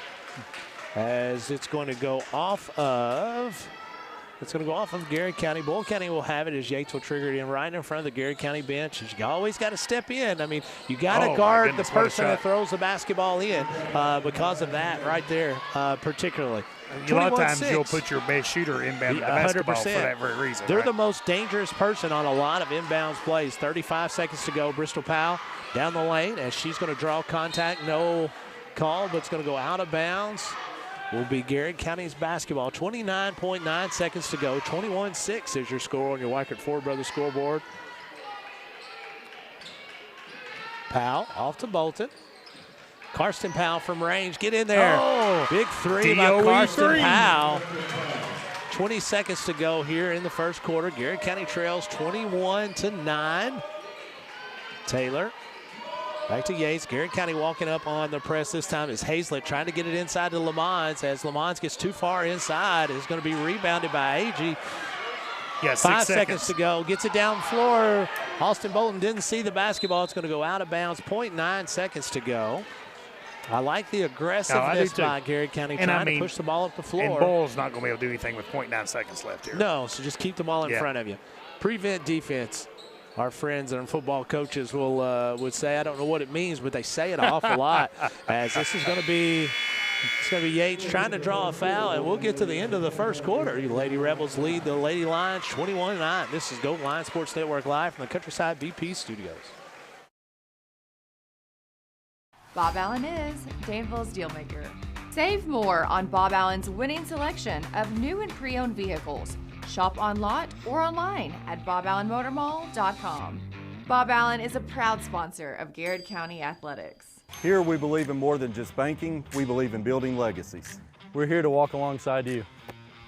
as it's going to go off of. It's going to go off of Garrett County. Boyle County will have it as Yates will trigger it in right in front of the Garrett County bench. You always got to step in. I mean, you got to guard the person that throws the basketball in because of that right there, particularly. A lot of times you'll put your best shooter inbound the basketball for that very reason. They're the most dangerous person on a lot of inbounds plays. 35 seconds to go. Bristol Powell down the lane as she's going to draw contact. No call, but it's going to go out of bounds. Will be Garrett County's basketball. 29.9 seconds to go. 21-6 is your score on your Weichert Ford Brothers scoreboard. Powell off to Bolton. Karsten Powell from range. Get in there. Big three by Karsten Powell. 20 seconds to go here in the first quarter. Garrett County trails 21-9. Taylor Back to Yates. Garrett County walking up on the press this time is Hazlett trying to get it inside to Lamont. As Lamont gets too far inside, it's going to be rebounded by AG. Yeah, 5 seconds to go. Gets it down floor. Austin Bolton didn't see the basketball. It's going to go out of bounds. 0.9 seconds to go. I like the aggressiveness by Garrett County trying to push the ball up the floor. And Bull's not going to be able to do anything with 0.9 seconds left here. No, so just keep the ball in front of you. Prevent defense. Our friends and football coaches would say, I don't know what it means, but they say it an awful lot. As this is going to be, it's going to be Yates trying to draw a foul, and we'll get to the end of the first quarter. You Lady Rebels lead the Lady Lions 21-9. This is Golden Lion Sports Network live from the Countryside BP studios. Bob Allen is Danville's dealmaker. Save more on Bob Allen's winning selection of new and pre-owned vehicles. Shop on lot or online at boballenmotormall.com. Bob Allen is a proud sponsor of Garrett County Athletics. Here we believe in more than just banking, we believe in building legacies. We're here to walk alongside you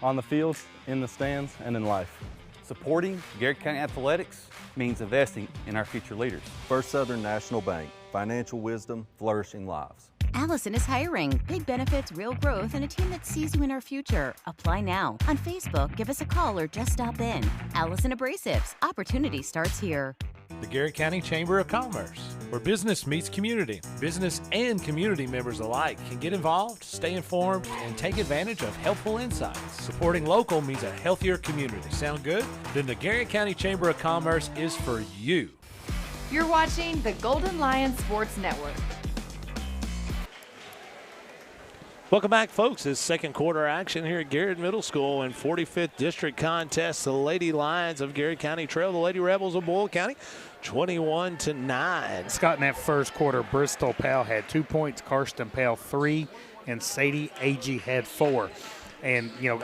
on the fields, in the stands, and in life. Supporting Garrett County Athletics means investing in our future leaders. First Southern National Bank, financial wisdom, flourishing lives. Allison is hiring. Big benefits, real growth, and a team that sees you in our future. Apply now. On Facebook, give us a call or just stop in. Allison Abrasives. Opportunity starts here. The Garrett County Chamber of Commerce, where business meets community. Business and community members alike can get involved, stay informed, and take advantage of helpful insights. Supporting local means a healthier community. Sound good? Then the Garrett County Chamber of Commerce is for you. You're watching the Golden Lion Sports Network. Welcome back, folks. This second quarter action here at Garrett Middle School in 45th District contest. The Lady Lions of Garrett County trail the Lady Rebels of Boyle County 21-9. Scott, in that first quarter, Bristol Powell had 2 points, Karsten Powell 3, and Sadie Agee had 4. And, you know,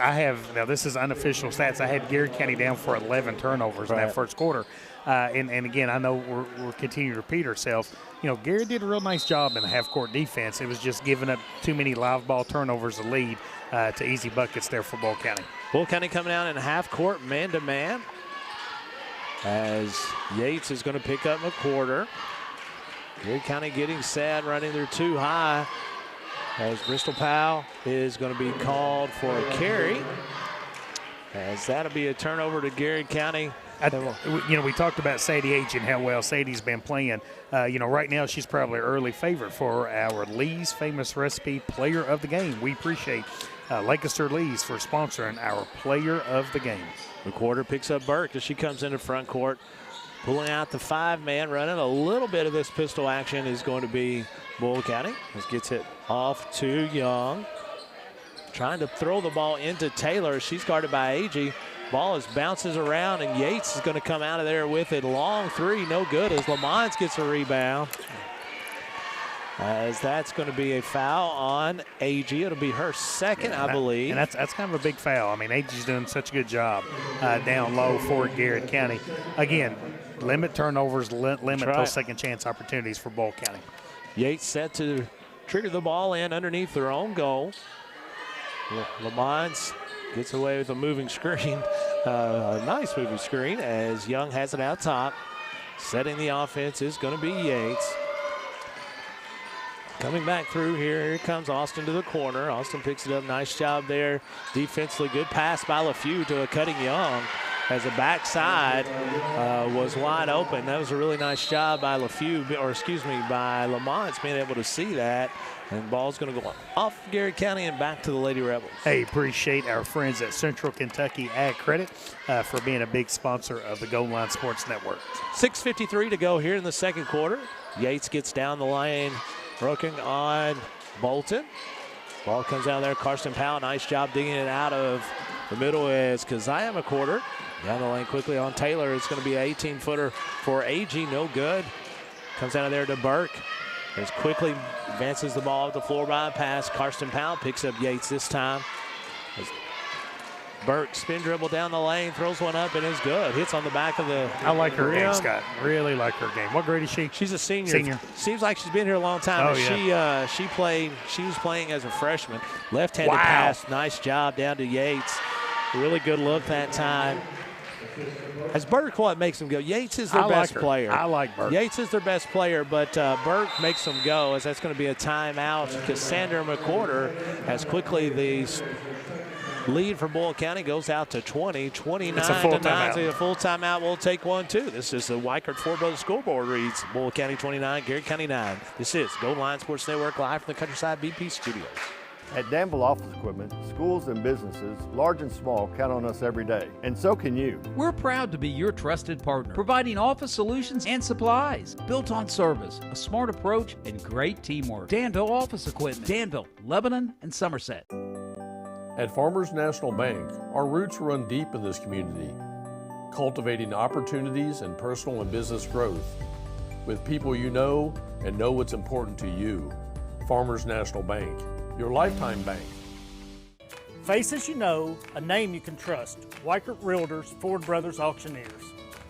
now this is unofficial stats. I had Garrett County down for 11 turnovers in that first quarter. And again, I know we're continuing to repeat ourselves. You know, Garrett did a real nice job in the half-court defense. It was just giving up too many live ball turnovers to lead to easy buckets there for Boyle County. Boyle County coming out in half-court, man-to-man, as Yates is going to pick up a quarter. Garrett County getting sad, running their too high, as Bristol Powell is going to be called for a carry, as that'll be a turnover to Garrett County. You know, we talked about Sadie H and how well Sadie's been playing. You know, right now she's probably an early favorite for our Lee's Famous Recipe Player of the Game. We appreciate Lancaster Lee's for sponsoring our Player of the Game. The quarter picks up Burke as she comes into front court, pulling out the 5-man, running a little bit of this pistol action is going to be Boyle County. This gets it off to Young. Trying to throw the ball into Taylor. She's guarded by Agee. Ball bounces around, and Yates is going to come out of there with it. Long three, no good, as Lamont gets a rebound. As that's going to be a foul on Agee. It'll be her second, I believe. And that's kind of a big foul. I mean, Agee's doing such a good job down low for Garrett County. Again, limit turnovers, limit those second chance opportunities for Boyle County. Yates set to trigger the ball in underneath their own goal. Lamont gets away with a moving screen, a nice moving screen, as Young has it out top. Setting the offense is going to be Yates. Coming back through here comes Austin to the corner. Austin picks it up, nice job there. Defensively, good pass by LaFew to a cutting Young, as the backside was wide open. That was a really nice job by by Lamont being able to see that. And ball's going to go off Garrett County and back to the Lady Rebels. Hey, appreciate our friends at Central Kentucky Ag Credit for being a big sponsor of the Golden Line Sports Network. 6:53 to go here in the second quarter. Yates gets down the lane, working on Bolton. Ball comes out there. Karsten Powell, nice job digging it out of the middle as Keziah McQuarter. Down the lane quickly on Taylor. It's going to be an 18-footer for Agee, no good. Comes out of there to Burke. As quickly advances the ball up the floor by a pass. Karsten Powell picks up Yates this time. As Burke spin dribble down the lane, throws one up and is good. Hits on the back of the I like her rim. game, Scott. Really like her game. What grade is she? She's a senior. Seems like she's been here a long time. Oh, yeah. She was playing as a freshman. Left-handed pass, nice job down to Yates. Really good look that time. As Burke, what makes them go? Yates is their best player. I like Burke. Yates is their best player, but Burke makes them go, as that's going to be a timeout. Cassandra McWhorter, as quickly the lead for Boyle County goes out to 20, 29 It's a full to 9. timeout. So a full timeout will take one, too. This is the Weichert Ford Brothers scoreboard reads Boyle County 29, Garrett County 9. This is Golden Line Sports Network live from the Countryside BP Studios. At Danville Office Equipment, schools and businesses, large and small, count on us every day. And so can you. We're proud to be your trusted partner, providing office solutions and supplies built on service, a smart approach, and great teamwork. Danville Office Equipment, Danville, Lebanon, and Somerset. At Farmers National Bank, our roots run deep in this community, cultivating opportunities and personal and business growth with people you know and know what's important to you. Farmers National Bank, your lifetime bank. Faces you know, a name you can trust. Weichert Realtors, Ford Brothers Auctioneers.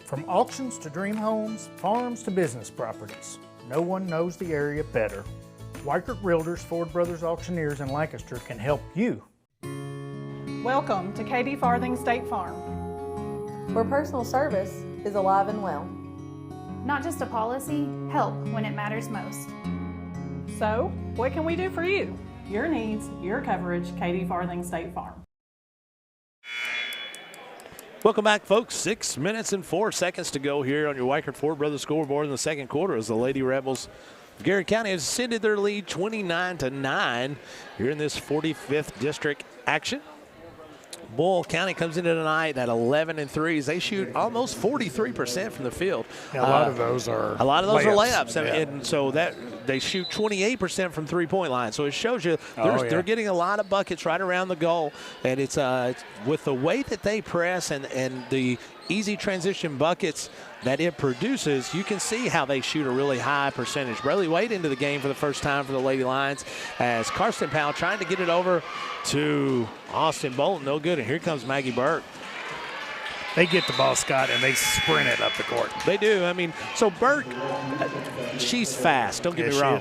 From auctions to dream homes, farms to business properties, no one knows the area better. Weichert Realtors, Ford Brothers Auctioneers in Lancaster can help you. Welcome to Katie Farthing State Farm, where personal service is alive and well. Not just a policy, help when it matters most. So, what can we do for you? Your needs, your coverage, Katie Farthing State Farm. Welcome back, folks. 6 minutes and 4 seconds to go here on your Weichert Ford Brothers scoreboard in the second quarter as the Lady Rebels of Garrett County has extended their lead 29-9 here in this 45th district action. Boyle County comes into tonight at 11-3. They shoot almost 43% from the field. Yeah, a lot of those are layups. Yeah. And so that they shoot 28% from three-point line. So it shows you they're getting a lot of buckets right around the goal. And it's with the way that they press and the easy transition buckets that it produces, you can see how they shoot a really high percentage. Braley Wade into the game for the first time for the Lady Lions as Karsten Powell trying to get it over to Austin Bolton. No good. And here comes Maggie Burke. They get the ball, Scott, and they sprint it up the court. They do. I mean, so Burke, she's fast. Don't get me wrong.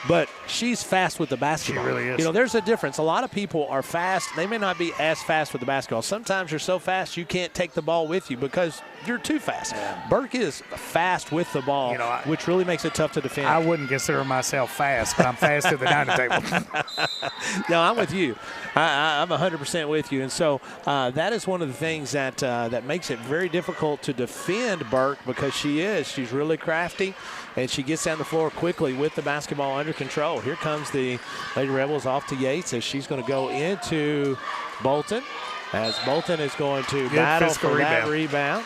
But she's fast with the basketball. She really is. You know, there's a difference. A lot of people are fast. They may not be as fast with the basketball. Sometimes you're so fast you can't take the ball with you because you're too fast. Yeah. Burke is fast with the ball, which really makes it tough to defend. I wouldn't consider myself fast, but I'm fast at the dining table. No, I'm with you. I'm 100% with you. And so that is one of the things that makes it very difficult to defend Burke because she's really crafty. And she gets down the floor quickly with the basketball under control. Here comes the Lady Rebels off to Yates as she's going to go into Bolton. As Bolton is going to battle for that rebound.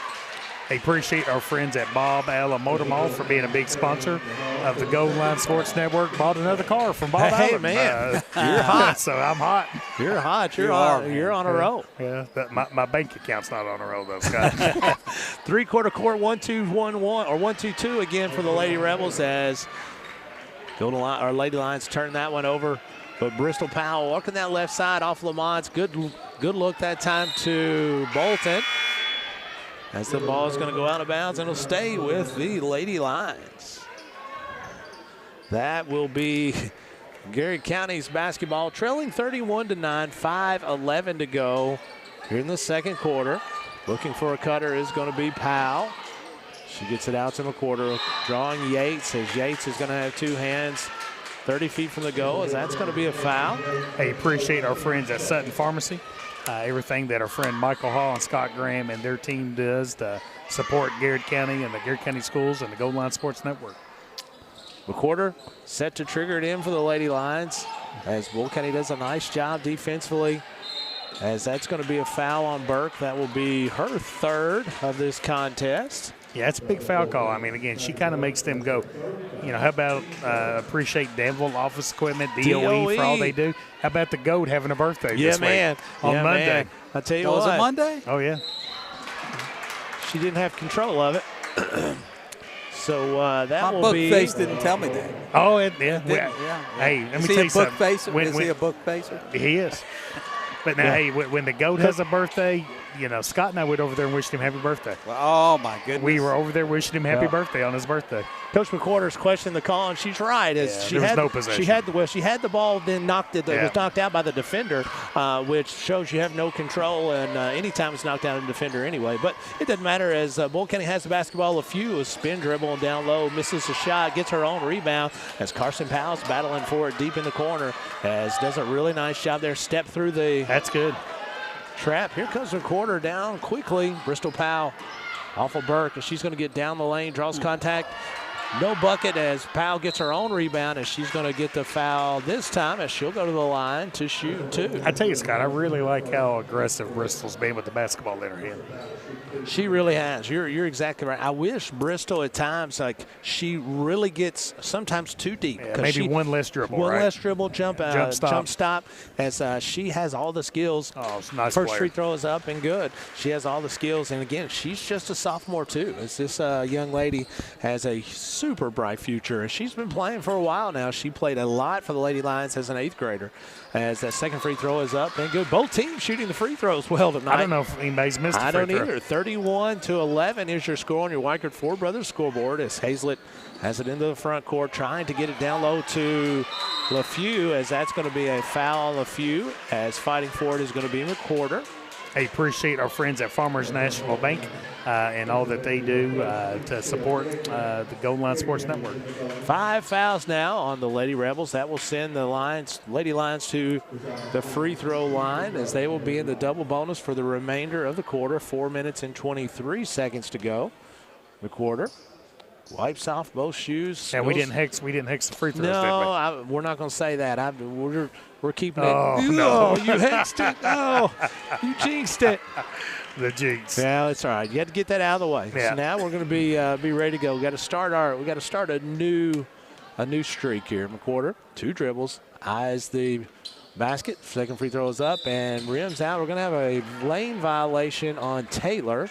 I appreciate our friends at Bob Allen Motor Mall for being a big sponsor of the Golden Line Sports Network. Bought another car from Bob Allen. Hey, man, you're hot. So I'm hot. You're hot. You're on a roll. Yeah, my bank account's not on a roll, though, Scott. Three-quarter court, 1-2-1-1, or 1-2-2 again for the Lady Rebels as Lady Lions turn that one over. But Bristol Powell working that left side off Lamont's. Good look that time to Bolton. As the ball is going to go out of bounds and it'll stay with the Lady Lions. That will be Garrett County's basketball trailing 31-9, 5:11 to go here in the second quarter. Looking for a cutter is going to be Powell. She gets it out to McWhorter, drawing Yates as Yates is going to have two hands 30 feet from the goal as that's going to be a foul. Hey, appreciate our friends at Sutton Pharmacy. Everything that our friend Michael Hall and Scott Graham and their team does to support Garrett County and the Garrett County Schools and the Golden Line Sports Network. McWhorter set to trigger it in for the Lady Lions as Boyle County does a nice job defensively as that's going to be a foul on Burke. That will be her third of this contest. Yeah, it's a big foul call. I mean, again, she kind of makes them go, how about appreciate Danville Office Equipment, DOE, for all they do. How about the GOAT having a birthday this week on Monday? Man. I tell you what. Was it Monday? Oh, yeah. She didn't have control of it. So that My will be. book face didn't tell me that. Oh, yeah. Hey, let me tell you something. Is he a book facer? He is. But now, hey, when the GOAT has a birthday, Scott and I went over there and wished him happy birthday. Oh, my goodness. We were over there wishing him happy birthday on his birthday. Coach McQuarters questioned the call, and she's right. There was no possession. She had the ball, then was knocked out by the defender, which shows you have no control. And anytime it's knocked out of the defender anyway, but it doesn't matter as Boyle County has the basketball. A few a spin dribble and down low, misses a shot, gets her own rebound as Carson Powell's battling for it deep in the corner. As does a really nice job there. Step through the. That's good. Trap. Here comes the quarter down quickly. Bristol Powell off of Burke, and she's going to get down the lane, draws contact. No bucket as Powell gets her own rebound, and she's going to get the foul this time as she'll go to the line to shoot two. I tell you, Scott, I really like how aggressive Bristol's been with the basketball in her hand. She really has. You're exactly right. I wish Bristol at times, she really gets sometimes too deep. Yeah, maybe one less dribble, One less dribble, jump stop, as she has all the skills. Oh, it's a nice First player. free throw is up and good. She has all the skills, and again, she's just a sophomore too. As this young lady has a super bright future, and she's been playing for a while now. She played a lot for the Lady Lions as an 8th grader. As that second free throw is up and good. Both teams shooting the free throws well tonight. I don't know if anybody's missed a free throw. I don't either. 31-11 is your score on your Weichert Ford Brothers scoreboard as Hazlett has it into the front court, trying to get it down low to LaFew, as that's going to be a foul on LaFew, as fighting for it is going to be in the quarter. I appreciate our friends at Farmers National Bank and all that they do to support the Golden Line Sports Network. 5 fouls now on the Lady Rebels. That will send the Lady Lions to the free throw line, as they will be in the double bonus for the remainder of the quarter. 4 minutes and 23 seconds to go. The quarter. Wipes off both shoes. And we didn't hex the free throws, did we? No, we're not going to say that. We're keeping it. Oh, no. You hexed it. No, you jinxed it. The jinx. Yeah, it's all right. You had to get that out of the way. Yeah. So now we're going to be ready to go. We got to start a new streak here. McQuarter, 2 dribbles, eyes the basket. Second free throw is up and rims out. We're going to have a lane violation on Taylor,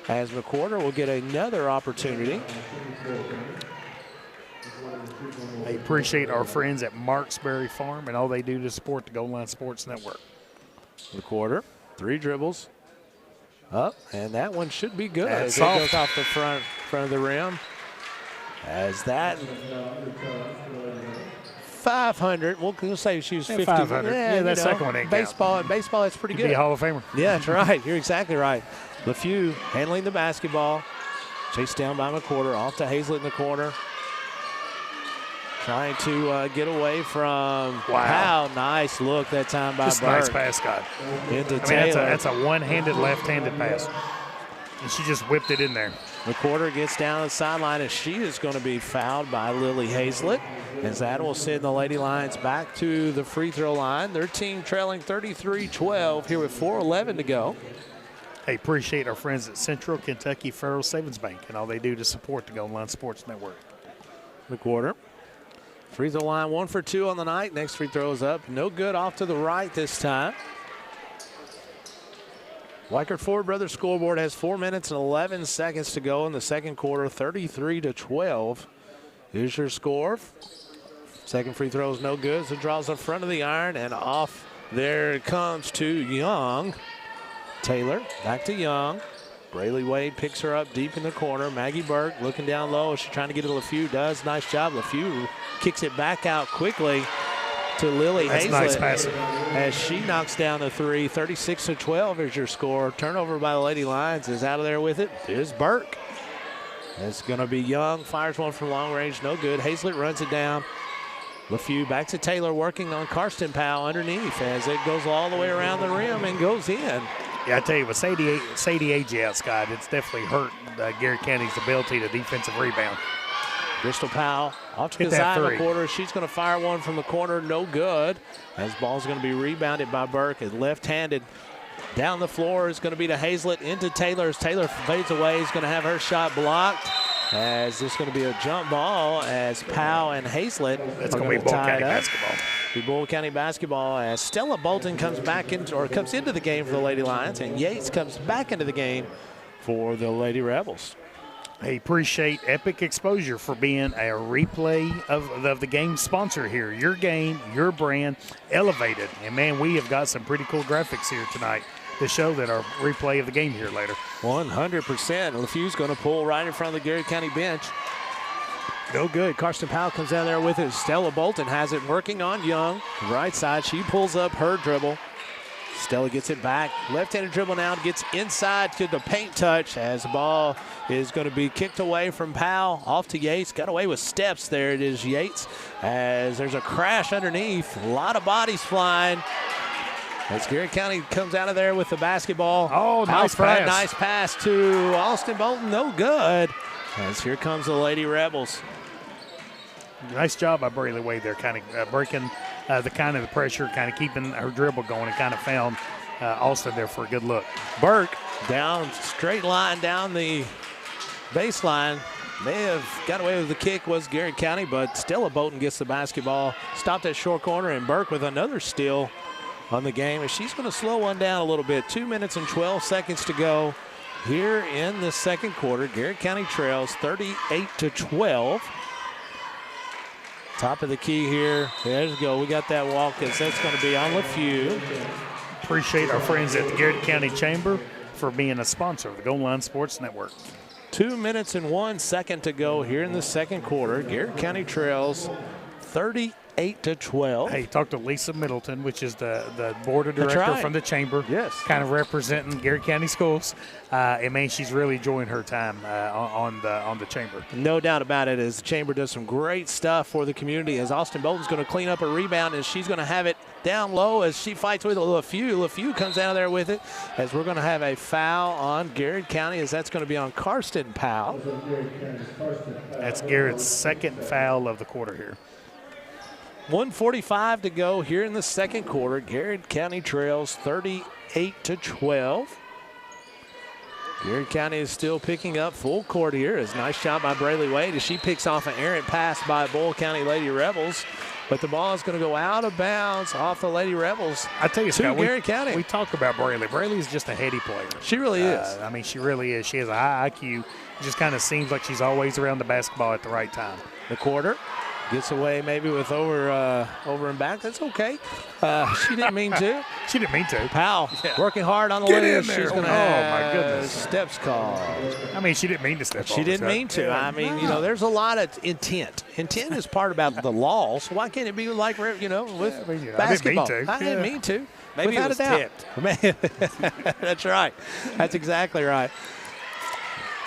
as McQuarter will get another opportunity. I appreciate our friends at Marksberry Farm and all they do to support the Golden Line Sports Network. McQuarter, 3 dribbles, up, and that one should be good. That's It goes off the front of the rim. As that 500, we'll say she was 50. 500. Yeah, that second one ain't baseball, that's pretty good. Be a Hall of Famer. Yeah, that's right. You're exactly right. LaFew handling the basketball. Chased down by McQuarter. Off to Hazlett in the corner. Trying to get away from Powell. Nice look that time by Burke. Nice pass, Scott. Into Taylor. That's a one-handed, left-handed pass. And she just whipped it in there. McQuarter gets down the sideline, and she is going to be fouled by Lily Hazlett, as that will send the Lady Lions back to the free throw line. Their team trailing 33-12 here with 4:11 to go. I appreciate our friends at Central Kentucky Federal Savings Bank and all they do to support the Golden Line Sports Network. McQuarter. Free throw line 1 for 2 on the night. Next free throw is up. No good, off to the right this time. Weichert Ford Brothers scoreboard has 4 minutes and 11 seconds to go in the second quarter. 33-12 is your score. Second free throw is no good, so draws the front of the iron, and off there it comes to Young. Taylor back to Young. Brayley Wade picks her up deep in the corner. Maggie Burke looking down low. She's trying to get to LaFew. Does. Nice job. LaFew kicks it back out quickly to Lily Hazlett. Nice passing. As she knocks down the 3. 36-12 is your score. Turnover by the Lady Lions. Is out of there with it. Here's Burke. It's going to be Young. Fires one from long range. No good. Hazlett runs it down. LaFew back to Taylor, working on Karsten Powell underneath as it goes all the way around the rim and goes in. Yeah, I tell you, with Sadie Agee out, Scott, it's definitely hurt Garrett County's ability to defensive rebound. Bristol Powell off to the side of the quarter. She's going to fire one from the corner. No good. As ball's going to be rebounded by Burke. And left-handed down the floor is going to be to Hazlett into Taylor. As Taylor fades away, he's going to have her shot blocked. As this is going to be a jump ball as Powell and Hazlett. That's going to be Boyle County basketball. Be Boyle County basketball as Stella Bolton comes into the game for the Lady Lions, and Yates comes back into the game for the Lady Rebels. I appreciate Epic Exposure for being a replay of the game sponsor here. Your game, your brand, elevated. And, man, we have got some pretty cool graphics here tonight to show that our replay of the game here later. 100%. LaFue's going to pull right in front of the Garrett County bench. No good. Karsten Powell comes down there with it. Stella Bolton has it working on Young. Right side. She pulls up her dribble. Stella gets it back. Left-handed dribble now. Gets inside to the paint touch as the ball is going to be kicked away from Powell. Off to Yates. Got away with steps. There it is, Yates. As there's a crash underneath. A lot of bodies flying. As Garrett County comes out of there with the basketball. Oh, nice pass. Nice pass to Austin Bolton. No good. As here comes the Lady Rebels. Nice job by Brayley Wade there, kind of breaking the pressure, kind of keeping her dribble going, and kind of found Austin there for a good look. Burke down, straight line down the baseline. May have got away with the kick, was Garrett County, but Stella Bolton gets the basketball. Stopped at short corner, and Burke with another steal on the game. And she's going to slow one down a little bit. 2 minutes and 12 seconds to go here in the second quarter. Garrett County trails 38-12. Top of the key here. There you go. We got that walk. That's going to be on LaFue. Appreciate our friends at the Garrett County Chamber for being a sponsor of the Goal Line Sports Network. 2 minutes and 1 second to go here in the second quarter. Garrett County trails 38-12. Hey, talk to Lisa Middleton, which is the board of director from the chamber. Yes. Kind of representing Garrett County schools. And man, she's really enjoying her time on the chamber. No doubt about it, as the chamber does some great stuff for the community. As Austin Bolton's going to clean up a rebound, and she's going to have it down low as she fights with LaFue. LaFue comes out of there with it, as we're going to have a foul on Garrett County, as that's going to be on Karsten Powell. That's Garrett's second foul of the quarter here. 1:45 to go here in the second quarter. Garrett County trails 38-12. Garrett County is still picking up full court here. It's a nice shot by Brayley Wade as she picks off an errant pass by Boyle County Lady Rebels. But the ball is going to go out of bounds off the Lady Rebels. I tell you, Scott, Garrett County. We talk about Brayley. Brayley is just a heady player. She really is. I mean, she really is. She has a high IQ. It just kind of seems like she's always around the basketball at the right time. The quarter. Gets away maybe with over and back. That's okay. She didn't mean to. She didn't mean to. Powell working hard on the list. She's going to my goodness. Steps called. I mean, she didn't mean to step She didn't mean to. Yeah. I mean, there's a lot of intent. Intent is part about the law, so why can't it be like, with basketball? I didn't mean to. Maybe Without it was a doubt. tipped. That's right. That's exactly right.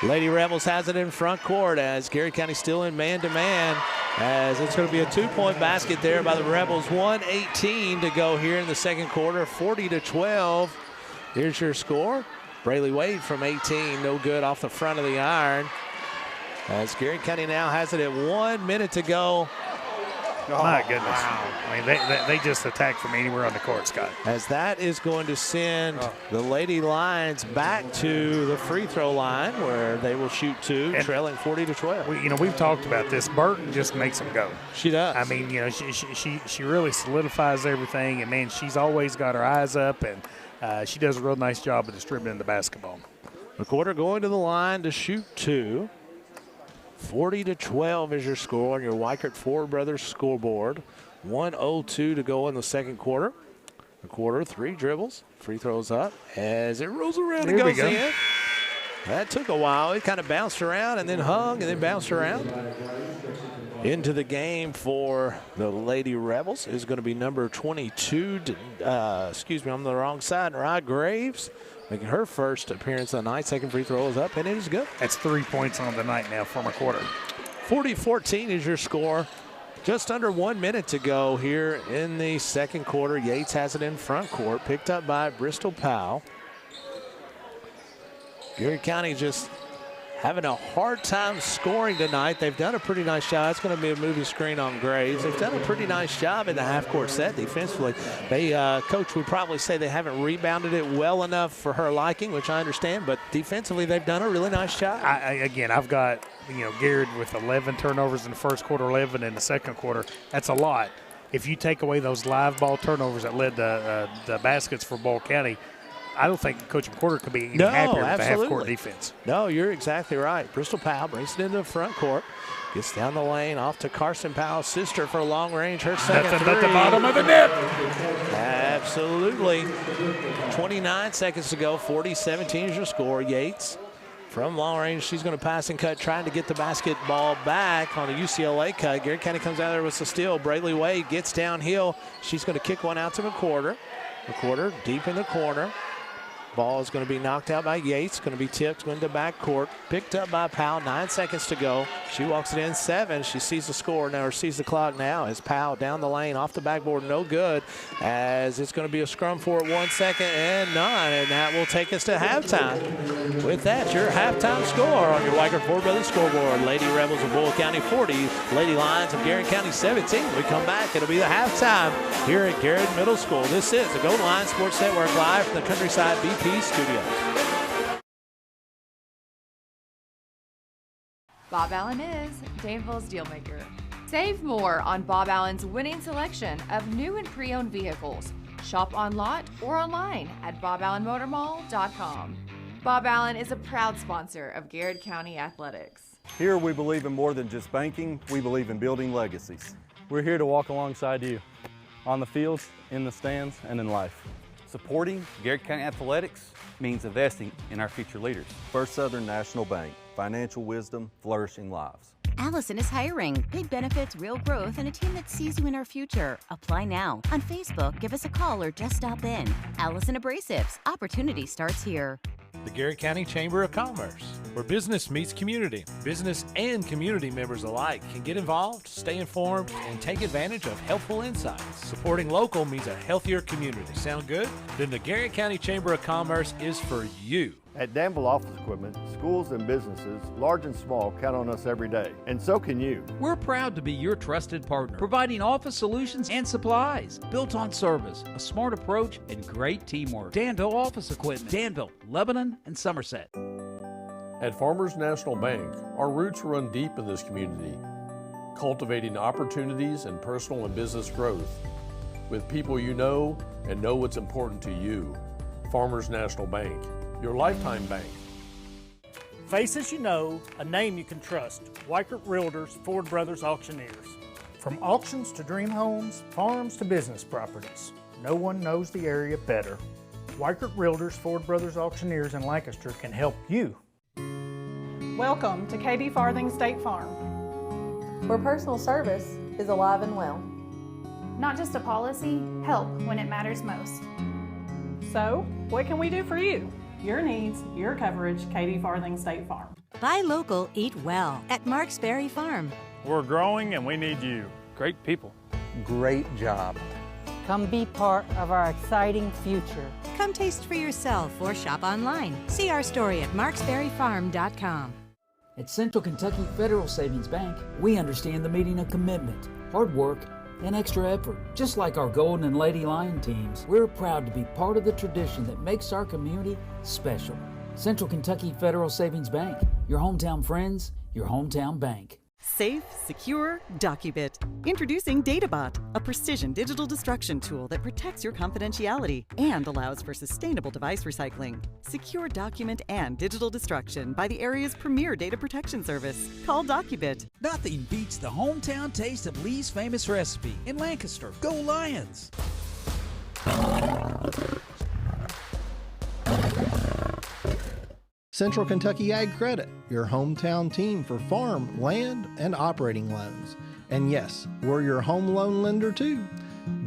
Lady Rebels has it in front court as Garrett County still in man-to-man, as it's going to be a two-point basket there by the Rebels. 1:18 to go here in the second quarter, 40-12. Here's your score. Brayley Wade from 18, no good off the front of the iron. As Garrett County now has it at 1 minute to go. My goodness. Wow. I mean, they just attack from anywhere on the court, Scott. As that is going to send the Lady Lions back to the free throw line where they will shoot two, trailing 40-12. We've talked about this. Burton just makes them go. She does. I mean, she really solidifies everything, and, man, she's always got her eyes up, and she does a real nice job of distributing the basketball. The quarter going to the line to shoot two. 40-12 is your score on your Weichert Ford Brothers scoreboard. 1:02 to go in the second quarter. The quarter, 3 dribbles. Free throws up as it rolls around and goes in. That took a while. It kind of bounced around and then hung and then bounced around. Into the game for the Lady Rebels is going to be number 22. I'm on the wrong side. Rod Graves making her first appearance of the night. Second free throw is up, and it is good. That's 3 points on the night now from a quarter. 40-14 is your score. Just under 1 minute to go here in the second quarter. Yates has it in front court, picked up by Bristol Powell. Garrett County just having a hard time scoring tonight. They've done a pretty nice job. It's going to be a moving screen on Graves. They've done a pretty nice job in the half-court set defensively. Coach would probably say they haven't rebounded it well enough for her liking, which I understand, but defensively they've done a really nice job. I've got Garrett with 11 turnovers in the first quarter, 11 in the second quarter. That's a lot. If you take away those live ball turnovers that led to the baskets for Boyle County, I don't think Coach McWhorter could be any No, happier with the absolutely. half-court defense. No, you're exactly right. Bristol Powell brings it into the front court. Gets down the lane, off to Carson Powell's sister for long range. Her second Nothing three. but the bottom of the net. Absolutely. 29 seconds to go. 40-17 is your score. Yates from long range. She's going to pass and cut, trying to get the basketball back on a UCLA cut. Garrett County comes out there with a steal. Brayley Wade gets downhill. She's going to kick one out to McWhorter. McWhorter deep in the corner. Ball is going to be knocked out by Yates. Going to be tipped into backcourt. Picked up by Powell. 9 seconds to go. She walks it in 7. She sees the score now, or sees the clock now, as Powell down the lane off the backboard. No good, as it's going to be a scrum for it. 1 second and none. And that will take us to halftime. With that, your halftime score on your Weichert Ford Brothers scoreboard. Lady Rebels of Boyle County 40. Lady Lions of Garrett County 17. When we come back, it'll be the halftime here at Garrett Middle School. This is the Gold Line Sports Network live from the Countryside BP Studios. Bob Allen is Danville's Dealmaker. Save more on Bob Allen's winning selection of new and pre-owned vehicles. Shop on lot or online at boballenmotormall.com. Bob Allen is a proud sponsor of Garrett County Athletics. Here we believe in more than just banking, we believe in building legacies. We're here to walk alongside you, on the fields, in the stands, and in life. Supporting Garrett County Athletics means investing in our future leaders. First Southern National Bank, financial wisdom, flourishing lives. Allison is hiring. Big benefits, real growth, and a team that sees you in our future. Apply now. On Facebook, give us a call or just stop in. Allison Abrasives. Opportunity starts here. The Garrett County Chamber of Commerce, where business meets community. Business and community members alike can get involved, stay informed, and take advantage of helpful insights. Supporting local means a healthier community. Sound good? Then the Garrett County Chamber of Commerce is for you. At Danville Office Equipment, schools and businesses, large and small, count on us every day. And so can you. We're proud to be your trusted partner, providing office solutions and supplies built on service, a smart approach, and great teamwork. Danville Office Equipment, Danville, Lebanon, and Somerset. At Farmers National Bank, our roots run deep in this community, cultivating opportunities and personal and business growth with people you know and know what's important to you. Farmers National Bank, your lifetime bank. Faces you know, a name you can trust. Weichert Realtors, Ford Brothers Auctioneers. From auctions to dream homes, farms to business properties, no one knows the area better. Weichert Realtors, Ford Brothers Auctioneers in Lancaster can help you. Welcome to Katie Farthing State Farm, where personal service is alive and well. Not just a policy, help when it matters most. So, what can we do for you? Your needs, your coverage, Katie Farthing State Farm. Buy local, eat well at Marksberry Farm. We're growing and we need you. Great people. Great job. Come be part of our exciting future. Come taste for yourself or shop online. See our story at marksberryfarm.com. At Central Kentucky Federal Savings Bank, we understand the meaning of commitment, hard work, and extra effort. Just like our Golden and Lady Lion teams, we're proud to be part of the tradition that makes our community special. Central Kentucky Federal Savings Bank, your hometown friends, your hometown bank. Safe, secure, DocuBit. Introducing DataBot, a precision digital destruction tool that protects your confidentiality and allows for sustainable device recycling. Secure document and digital destruction by the area's premier data protection service. Call DocuBit. Nothing beats the hometown taste of Lee's famous recipe in Lancaster. Go Lions! Central Kentucky Ag Credit, your hometown team for farm, land, and operating loans. And yes, we're your home loan lender too.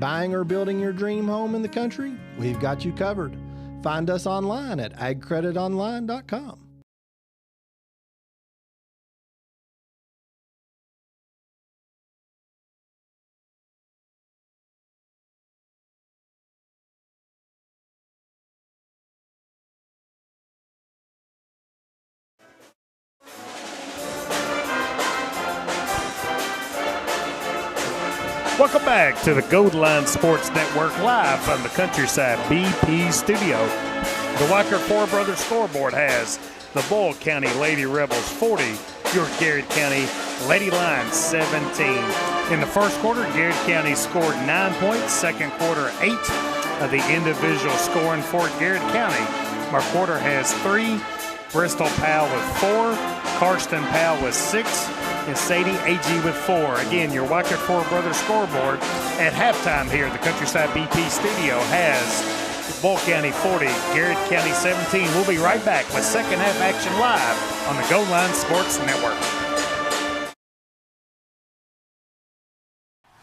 Buying or building your dream home in the country? We've got you covered. Find us online at agcreditonline.com. Welcome back to the Gold Line Sports Network live from the Countryside BP studio. The Weichert Ford Brothers scoreboard has the Boyle County Lady Rebels 40, your Garrett County Lady Lions 17. In the first quarter, Garrett County scored 9 points, second quarter 8, of the individual scoring for Garrett County. McWhorter has 3, Bristol Powell with 4, Karsten Powell with 6, and Sadie A.G. with 4. Again, your Wyckoff Four Brothers scoreboard at halftime here at the Countryside BP studio has Boyle County 40, Garrett County 17. We'll be right back with second half action live on the Goal Line Sports Network.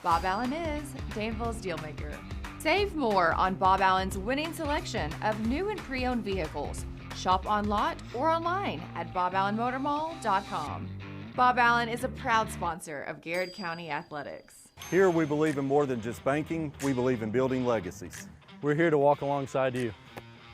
Bob Allen is Danville's Dealmaker. Save more on Bob Allen's winning selection of new and pre-owned vehicles. Shop on lot or online at boballenmotormall.com. Bob Allen is a proud sponsor of Garrett County Athletics. Here we believe in more than just banking, we believe in building legacies. We're here to walk alongside you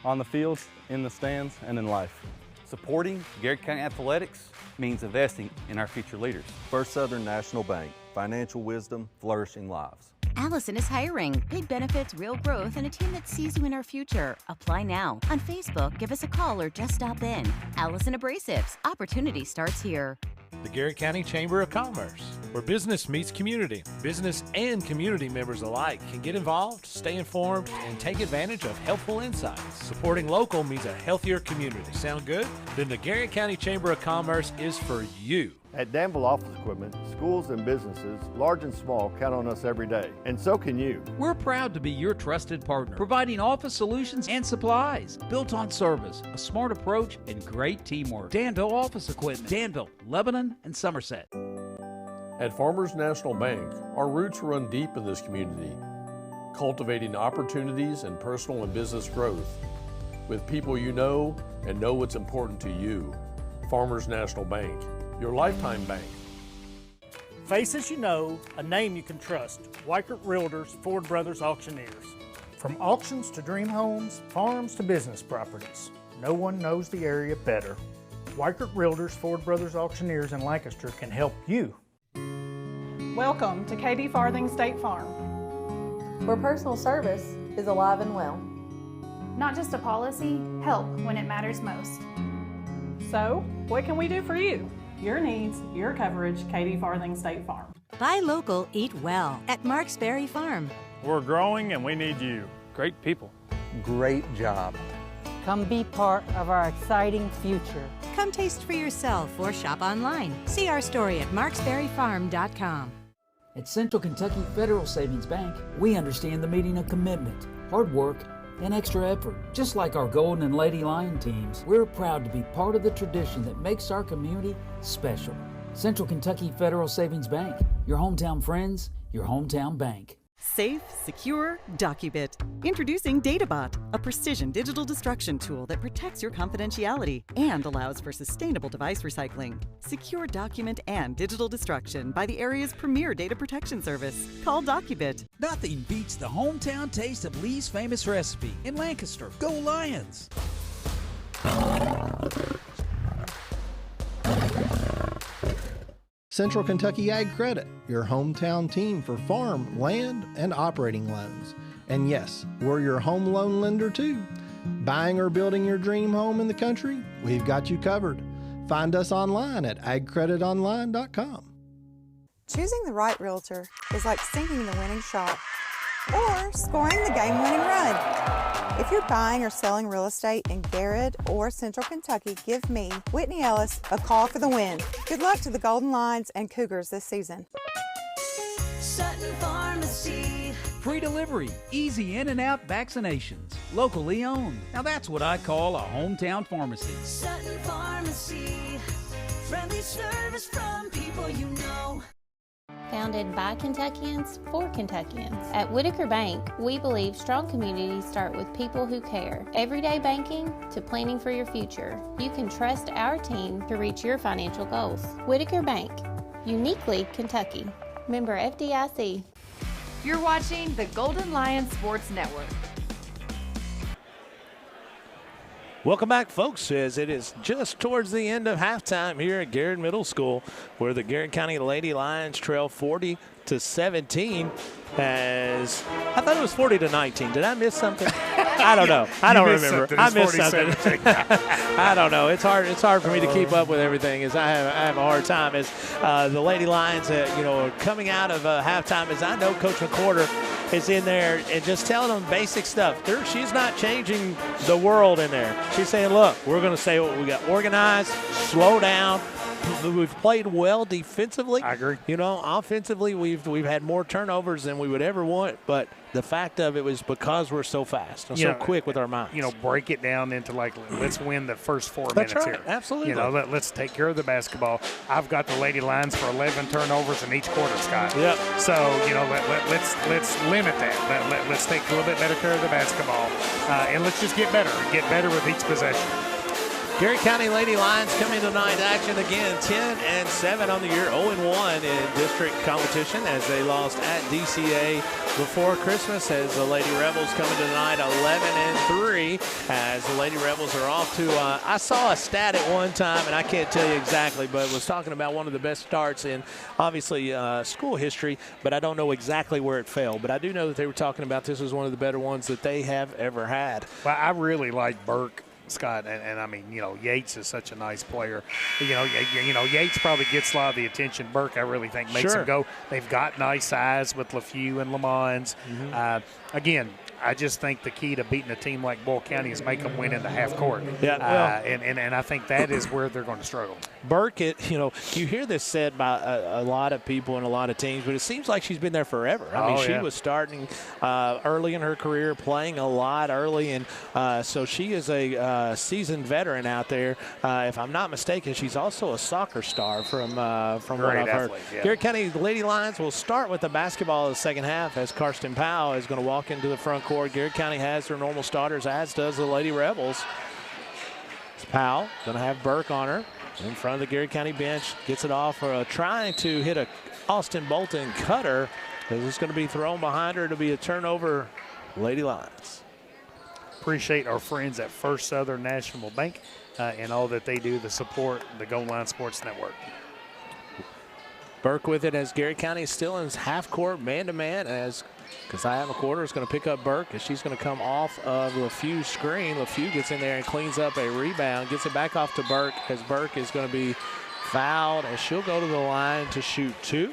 on the fields, in the stands, and in life. Supporting Garrett County Athletics means investing in our future leaders. First Southern National Bank, financial wisdom, flourishing lives. Allison is hiring. Big benefits, real growth, and a team that sees you in our future. Apply now. On Facebook, give us a call or just stop in. Allison Abrasives. Opportunity starts here. The Garrett County Chamber of Commerce, where business meets community. Business and community members alike can get involved, stay informed, and take advantage of helpful insights. Supporting local means a healthier community. Sound good? Then the Garrett County Chamber of Commerce is for you. At Danville Office Equipment, schools and businesses, large and small, count on us every day. And so can you. We're proud to be your trusted partner, providing office solutions and supplies built on service, a smart approach, and great teamwork. Danville Office Equipment, Danville, Lebanon, and Somerset. At Farmers National Bank, our roots run deep in this community, cultivating opportunities and personal and business growth with people you know and know what's important to you. Farmers National Bank, your lifetime bank. Faces you know, a name you can trust. Weichert Realtors, Ford Brothers Auctioneers. From auctions to dream homes, farms to business properties, no one knows the area better. Weichert Realtors, Ford Brothers Auctioneers in Lancaster can help you. Welcome to Katie Farthing State Farm, where personal service is alive and well. Not just a policy, help when it matters most. So, what can we do for you? Your needs, your coverage, Katie Farthing State Farm. Buy local, eat well at Marksberry Farm. We're growing and we need you. Great people. Great job. Come be part of our exciting future. Come taste for yourself or shop online. See our story at marksberryfarm.com. At Central Kentucky Federal Savings Bank, we understand the meaning of commitment, hard work, and extra effort. Just like our Golden and Lady Lion teams, we're proud to be part of the tradition that makes our community special. Central Kentucky Federal Savings Bank, your hometown friends, your hometown bank. Safe, secure, DocuBit. Introducing DataBot, a precision digital destruction tool that protects your confidentiality and allows for sustainable device recycling. Secure document and digital destruction by the area's premier data protection service. Call DocuBit. Nothing beats the hometown taste of Lee's famous recipe in Lancaster. Go Lions! Central Kentucky Ag Credit, your hometown team for farm, land, and operating loans. And yes, we're your home loan lender too. Buying or building your dream home in the country? We've got you covered. Find us online at agcreditonline.com. Choosing the right realtor is like sinking the winning shot or scoring the game-winning run. If you're buying or selling real estate in Garrett or Central Kentucky, give me, Whitney Ellis, a call for the win. Good luck to the Golden Lions and Cougars this season. Sutton Pharmacy. Free delivery, easy in and out vaccinations, locally owned. Now that's what I call a hometown pharmacy. Sutton Pharmacy. Friendly service from people you know. Founded by Kentuckians for Kentuckians. At Whitaker Bank, we believe strong communities start with people who care. Everyday banking to planning for your future. You can trust our team to reach your financial goals. Whitaker Bank, uniquely Kentucky. Member FDIC. You're watching the Golden Lion Sports Network. Welcome back, folks, as it is just towards the end of halftime here at Garrett Middle School, where the Garrett County Lady Lions trail 40-10 to 17. As I thought it was 40-19. Did I miss something? I don't know. I don't remember. I missed something. I don't know. It's hard. It's hard for me to keep up with everything. As I have a hard time. As the Lady Lions, are coming out of halftime. As I know, Coach McWhorter is in there and just telling them basic stuff. She's not changing the world in there. She's saying, "Look, we're going to say what we got. Organized, slow down." We've played well defensively. I agree. Offensively, we've had more turnovers than we would ever want, but the fact of it was because we're so fast and so quick with our minds. Break it down into let's win the first 4 That's minutes right. here. Absolutely. Let's take care of the basketball. I've got the Lady Lions for 11 turnovers in each quarter, Scott. Yep. So, let's limit that. Let's take a little bit better care of the basketball, and let's just get better with each possession. Garrett County Lady Lions coming tonight action again, 10-7 on the year, 0-1 in district competition as they lost at DCA before Christmas. As the Lady Rebels coming tonight, 11-3 as the Lady Rebels are off to. I saw a stat at one time, and I can't tell you exactly, but it was talking about one of the best starts in obviously school history, but I don't know exactly where it fell. But I do know that they were talking about this was one of the better ones that they have ever had. Well, I really like Burke, Scott, and I mean, Yates is such a nice player. Yates probably gets a lot of the attention. Burke, I really think, makes him go. They've got nice size with LaFew and Lamons. Again, I just think the key to beating a team like Boyle County is make them win in the half court. Yeah, and I think that is where they're going to struggle. Burke, you hear this said by a lot of people and a lot of teams, but it seems like she's been there forever. I mean, she was starting early in her career, playing a lot early, and so she is a seasoned veteran out there. If I'm not mistaken, she's also a soccer star from what I've heard. Yeah. Garrett County Lady Lions will start with the basketball in the second half as Karsten Powell is going to walk into the front court. Garrett County has their normal starters, as does the Lady Rebels. It's Powell going to have Burke on her in front of the Garrett County bench. Gets it off, trying to hit a Austin Bolton cutter. It's going to be thrown behind her. It'll be a turnover, Lady Lions. Appreciate our friends at First Southern National Bank and all that they do to support the Goal Line Sports Network. Burke with it as Garrett County is still in half court, man-to-man, as Keziah McWhorter is going to pick up Burke as she's going to come off of LaFew's screen. LaFew gets in there and cleans up a rebound, gets it back off to Burke as Burke is going to be fouled as she'll go to the line to shoot 2.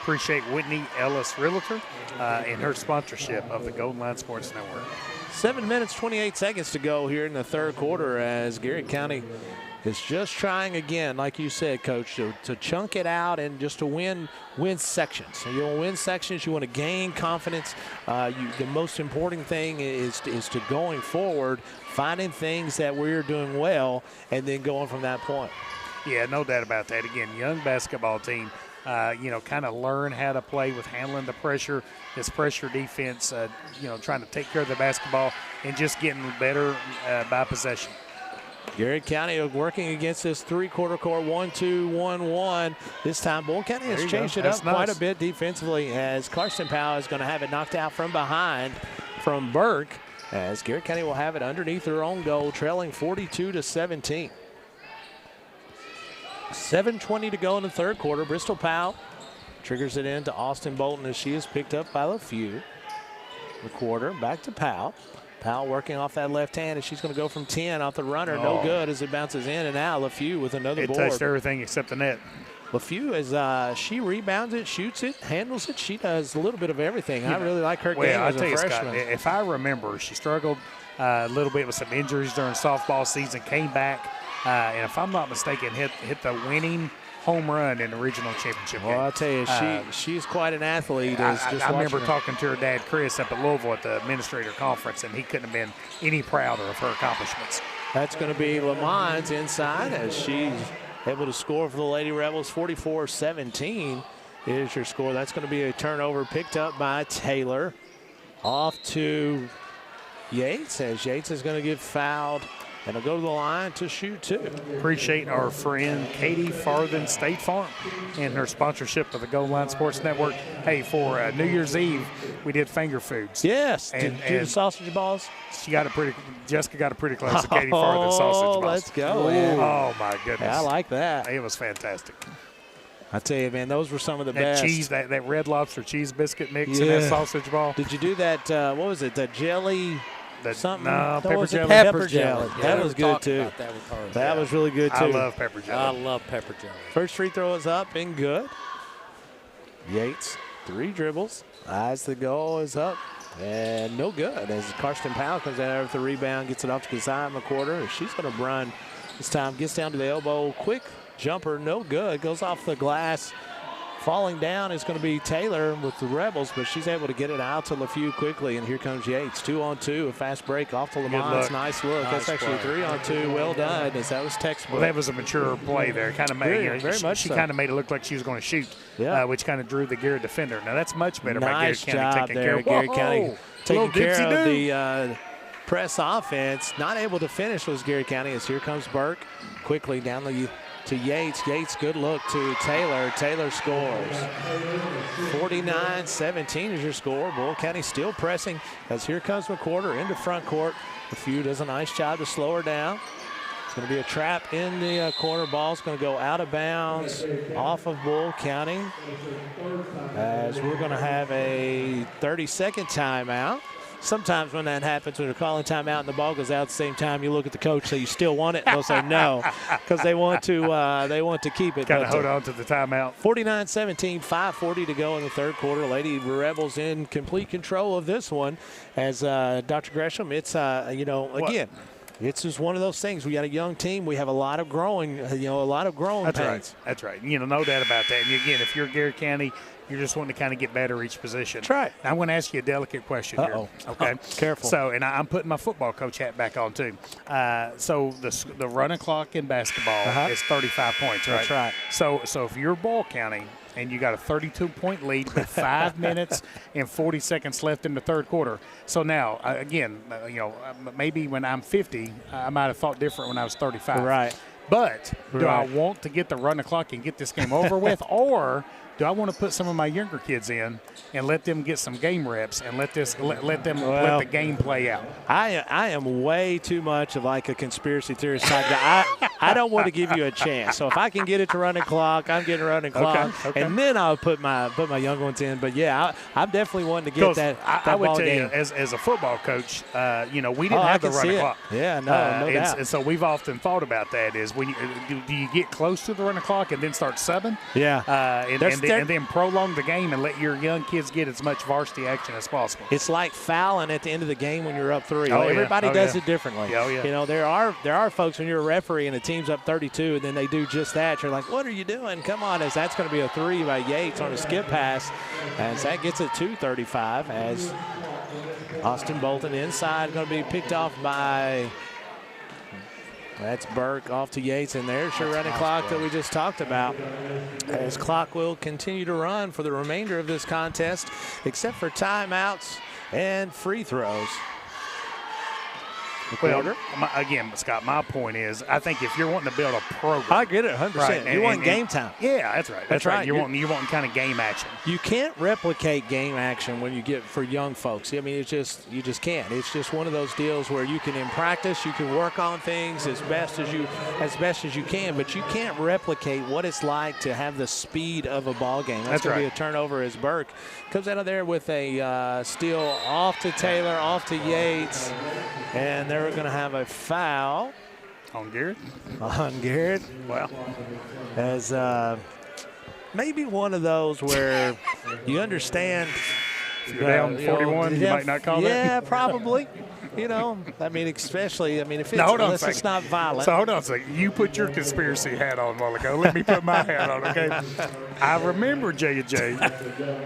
Appreciate Whitney Ellis Realtor and her sponsorship of the Golden Line Sports Network. 7 minutes, 28 seconds to go here in the third quarter as Garrett County is just trying again, like you said, Coach, to chunk it out and just to win sections. So you want to win sections. You want to gain confidence. The most important thing is to going forward, finding things that we're doing well, and then going from that point. Yeah, no doubt about that. Again, young basketball team, kind of learn how to play with handling the pressure, this pressure defense, trying to take care of the basketball and just getting better by possession. Garrett County working against this three-quarter court 1-2-1-1. This time, Boyle County has changed it up quite a bit defensively as Karsten Powell is going to have it knocked out from behind from Burke as Garrett County will have it underneath their own goal, trailing 42-17. 7:20 to go in the third quarter. Bristol Powell triggers it into Austin Bolton as she is picked up by LaFew. McWhorter back to Powell. Powell working off that left hand as she's going to go from 10 off the runner. No good as it bounces in and out. LaFew with another board. It touched everything except the net. LaFew, as she rebounds it, shoots it, handles it. She does a little bit of everything. I really like her game as a freshman. Scott, if I remember, she struggled a little bit with some injuries during softball season, came back, and if I'm not mistaken, hit the winning home run in the regional championship game. Well, I'll tell you, she's quite an athlete. I remember talking to her dad, Chris, up at Louisville at the administrator conference, and he couldn't have been any prouder of her accomplishments. That's going to be Lamons inside as she's able to score for the Lady Rebels. 44-17 is your score. That's going to be a turnover picked up by Taylor. Off to Yates as Yates is going to get fouled. And he'll go to the line to shoot 2. Appreciate our friend Katie Farthen State Farm and her sponsorship of the Goal Line Sports Network. Hey, for New Year's Eve, we did finger foods. Yes. Did you do the sausage balls? Jessica got it pretty close to Katie Farthen sausage balls. Let's go. Oh, my goodness. Yeah, I like that. It was fantastic. I tell you, man, those were some of the that best. cheese, that Red Lobster cheese biscuit mix and that sausage ball. Did you do that? What was it? The jelly? Something? No, pepper jelly. Pepper jelly. Yeah, that was good too. That was really good too. I love pepper jelly. I love pepper jelly. First free throw is up and good. Yates, 3 dribbles. Eyes the goal is up and no good. As Karsten Powell comes out there with the rebound, gets it off to Kazai McWhorter. She's going to run this time. Gets down to the elbow. Quick jumper, no good. Goes off the glass. Falling down is going to be Taylor with the Rebels, but she's able to get it out to LaFew quickly, and here comes Yates. 2-on-2, a fast break off to Lamont. Nice look. That's actually 3-on-2. Well done, as that was textbook. Well, that was a mature play there. Kind of made very much she so. kind of made it look like she was going to shoot, which kind of drew the Garrett defender. Now, that's much better by Garrett County job taking there, care of Garrett County taking care of the press offense. Not able to finish was Garrett County, as here comes Burke quickly down to Yates. Yates, good look to Taylor. Taylor scores. 49-17 is your score. Bull County still pressing as here comes McWhorter into front court. LaFew does a nice job to slow her down. It's going to be a trap in the corner. Ball's going to go out of bounds off of Bull County as we're going to have a 30-second timeout. Sometimes when that happens, when they're calling timeout and the ball goes out at the same time, you look at the coach, say you still want it, and they'll say no, because they want to keep it. Kind of hold on to the timeout. 49-17, 5:40 to go in the third quarter. Lady Rebels in complete control of this one. As Dr. Gresham, it's again. It's just one of those things. We got a young team. We have a lot of growing, That's pains. right. That's right. No doubt about that. And again, if you're Garrett County, you're just wanting to kind of get better each position. That's right. Now, I'm going to ask you a delicate question here. Okay. Careful. So, and I'm putting my football coach hat back on too. So the running clock in basketball is 35 points, right? That's right. So if you're Ball County and you got a 32-point lead with 5 minutes and 40 seconds left in the third quarter. So now, again, maybe when I'm 50, I might have thought different when I was 35. Right. But do I want to get the run the clock and get this game over with, or do I want to put some of my younger kids in and let them get some game reps and let the game play out? I am way too much of like a conspiracy theorist type guy. I don't want to give you a chance. So if I can get it to running clock, I'm getting running clock, and then I'll put my young ones in. But yeah, I'm definitely wanting to get that I would ball tell game. you, as a football coach, we didn't have the running clock. Yeah, no doubt. And so we've often thought about that: is when do you get close to the running clock and then start subbing? Yeah, and then prolong the game and let your young kids get as much varsity action as possible. It's like fouling at the end of the game when you're up 3. Everybody does it differently. There are folks when you're a referee and the team's up 32 and then they do just that. You're like, what are you doing? Come on, as that's going to be a 3 by Yates on a skip pass, as that gets it to 35. As Austin Bolton inside, going to be picked off by. That's Burke off to Yates, and there's your running clock that we just talked about. As clock will continue to run for the remainder of this contest, except for timeouts and free throws. Well, again, Scott, my point is, I think if you're wanting to build a program, I get it, 100%. Right, You want game time. Yeah, that's right. That's right. You're wanting kind of game action. You can't replicate game action when you get for young folks. I mean, you just can't. It's just one of those deals where you can in practice, you can work on things as best as you can, but you can't replicate what it's like to have the speed of a ball game. That's going to be a turnover as Burke comes out of there with a steal off to Taylor, off to Yates, and they're going to have a foul on Garrett. Well, as maybe one of those where you understand. If you're down 41, you might not call that. Yeah, probably. I mean, especially, if it's, unless it's not violent. So hold on a second. You put your conspiracy hat on a while ago. Let me put my hat on, okay? I remember, J&J,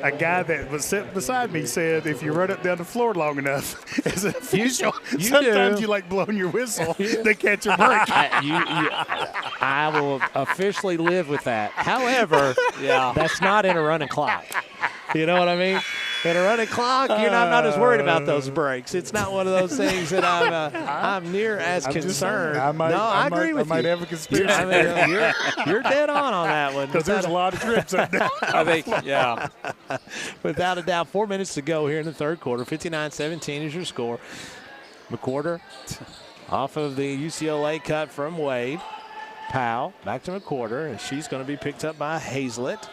a guy that was sitting beside me said, if you run it down the floor long enough, as an official, sometimes you like blowing your whistle to catch a break. I will officially live with that. However, that's not in a running clock. You know what I mean? In a running clock, I'm not as worried about those breaks. It's not one of those things that I'm near as concerned. I agree with you. I might have a conspiracy. You're dead on that one. Because there's a lot of trips up there. I think, without a doubt. 4 minutes to go here in the third quarter. 59-17 is your score. McWhorter off of the UCLA cut from Wade. Powell back to McWhorter, and she's going to be picked up by Hazlett.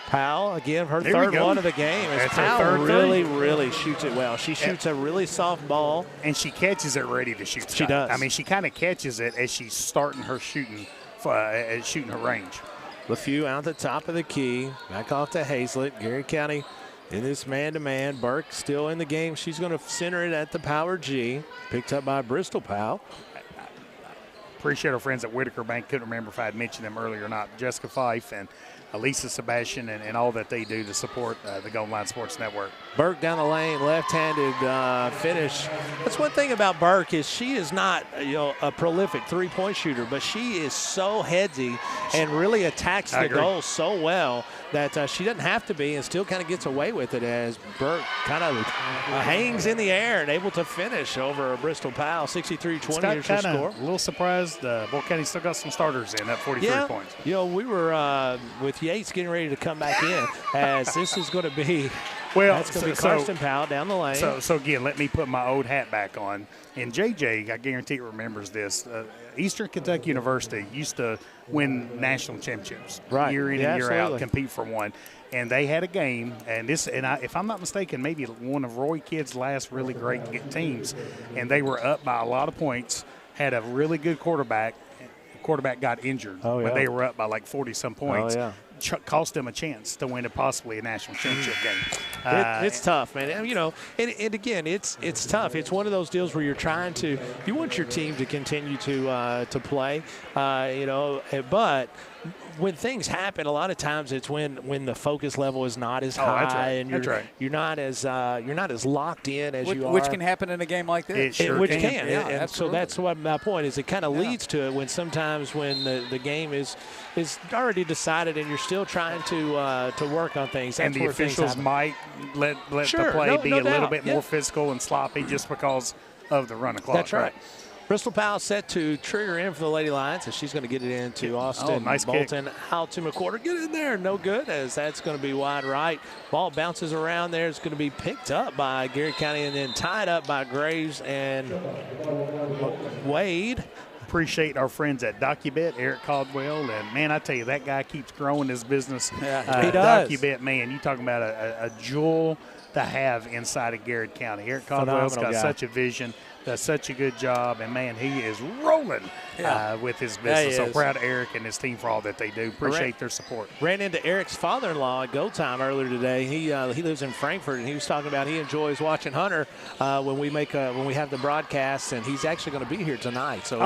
Powell, again, her third one of the game. As Powell really shoots it well. She shoots a really soft ball. And she catches it ready to shoot. She does. I mean, she kind of catches it as she's starting her shooting her range. LeFew out the top of the key. Back off to Hazlett. Garrett County in this man-to-man. Burke still in the game. She's going to center it at the power G. Picked up by Bristol Powell. Appreciate our friends at Whitaker Bank. Couldn't remember if I had mentioned them earlier or not. Jessica Fife and Elisa Sebastian and all that they do to support the Golden Line Sports Network. Burke down the lane, left-handed finish. That's one thing about Burke is she is not a prolific three-point shooter, but she is so headsy and really attacks the goal so well that she doesn't have to be and still kind of gets away with it as Burke kind of hangs in the air and able to finish over Bristol Powell. 63-20 is her score. A little surprised. Bull County still got some starters in at 43 points. We were with Yates getting ready to come back in as this is going to be that's going to be Karsten Powell down the lane. So again, let me put my old hat back on. And JJ, I guarantee remembers this. Eastern Kentucky University used to win national championships year in and year out, compete for one. And they had a game, and if I'm not mistaken, maybe one of Roy Kidd's last really great teams, and they were up by a lot of points, had a really good quarterback. Quarterback got injured, but they were up by like 40-some points. Cost them a chance to win possibly a national championship game. It's tough, man. And again, it's tough. It's one of those deals where you want your team to continue to play, but when things happen, a lot of times it's when the focus level is not as high, and you're not as locked in as you are. Which can happen in a game like this. Which can. And so that's what my point is. It kind of leads to it when sometimes when the game is already decided and you're still trying to work on things. That's and the officials might let the play be a little bit more physical and sloppy just because of the run of clock. That's right. Bristol Powell set to trigger in for the Lady Lions, and she's going to get it into Austin. Nice Bolton kick. Out to McWhorter. Get in there. No good, as that's going to be wide right. Ball bounces around there. It's going to be picked up by Garrett County and then tied up by Graves and Wade. Appreciate our friends at DocuBit, Eric Caldwell, and man, I tell you, that guy keeps growing his business. He does. DocuBit, man, you talking about a jewel to have inside of Garrett County. Eric Caldwell's got such a vision, does such a good job, and man, he is rolling with his business. So proud of Eric and his team for all that they do. Appreciate their support. Ran into Eric's father-in-law at Go Time earlier today. He lives in Frankfurt, and he was talking about he enjoys watching Hunter when we have the broadcasts, and he's actually going to be here tonight. So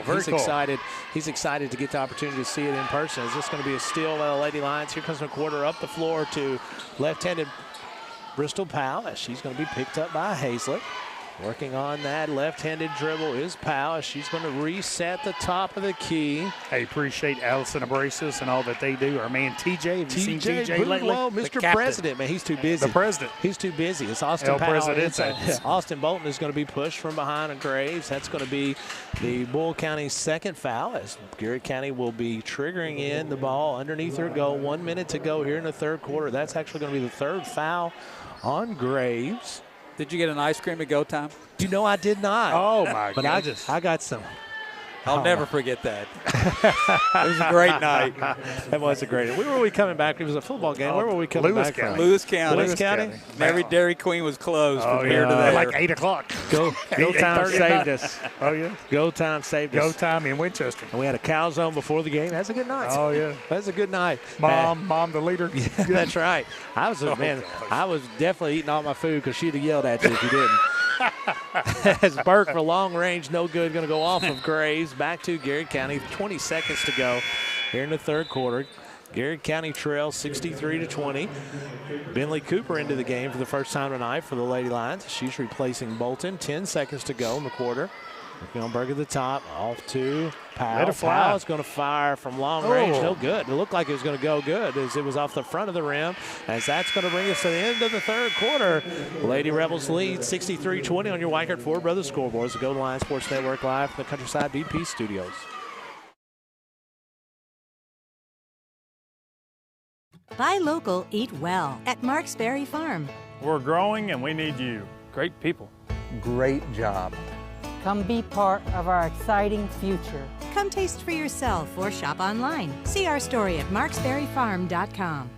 he's excited. He's excited to get the opportunity to see it in person. Is this going to be a steal by the Lady Lions? Here comes McWhorter up the floor to left-handed Bristol Powell, as she's going to be picked up by Hazlett. Working on that left-handed dribble is Powell. She's going to reset the top of the key. Hey, appreciate Allison Abrasius and all that they do. Our man TJ. Have you seen TJ lately? Mr. President, man, he's too busy. The president. He's too busy. It's Austin Powell. Austin Bolton is going to be pushed from behind on Graves. That's going to be the Bull County's second foul, as Garrett County will be triggering in the ball underneath their goal. 1 minute to go here in the third quarter. That's actually going to be the third foul on Graves. Did you get an ice cream at Go Time? I did not. Oh, my God. But I got some. I'll never forget that. It was a great night. That was a great night. Where were we coming back? It was a football game. Where were we coming back from? Lewis County. Every Dairy Queen was closed from here to there. Like 8 o'clock. Go Time saved us. Oh, yeah. Go Time saved us. Go Time in Winchester. And we had a cow zone before the game. That's a good night. Oh, yeah. That's a good night. Mom the leader. Yeah, that's right. I was definitely eating all my food because she'd have yelled at you if you didn't. As Burke for long range, no good, going to go off of Graves. Back to Garrett County, 20 seconds to go here in the third quarter. Garrett County trails 63-20. Bentley Cooper into the game for the first time tonight for the Lady Lions. She's replacing Bolton. 10 seconds to go. McWhorter working on Burke at the top. Off to Powell. Powell's going to fire from long range. No good. It looked like it was going to go good as it was off the front of the rim. As that's going to bring us to the end of the third quarter. Lady Rebels lead 63-20 on your Weichert Ford Brothers scoreboards. The Golden Line Sports Network live from the Countryside BP studios. Buy local, eat well at Marks Berry Farm. We're growing and we need you. Great people. Great job. Come be part of our exciting future. Come taste for yourself or shop online. See our story at marksberryfarm.com.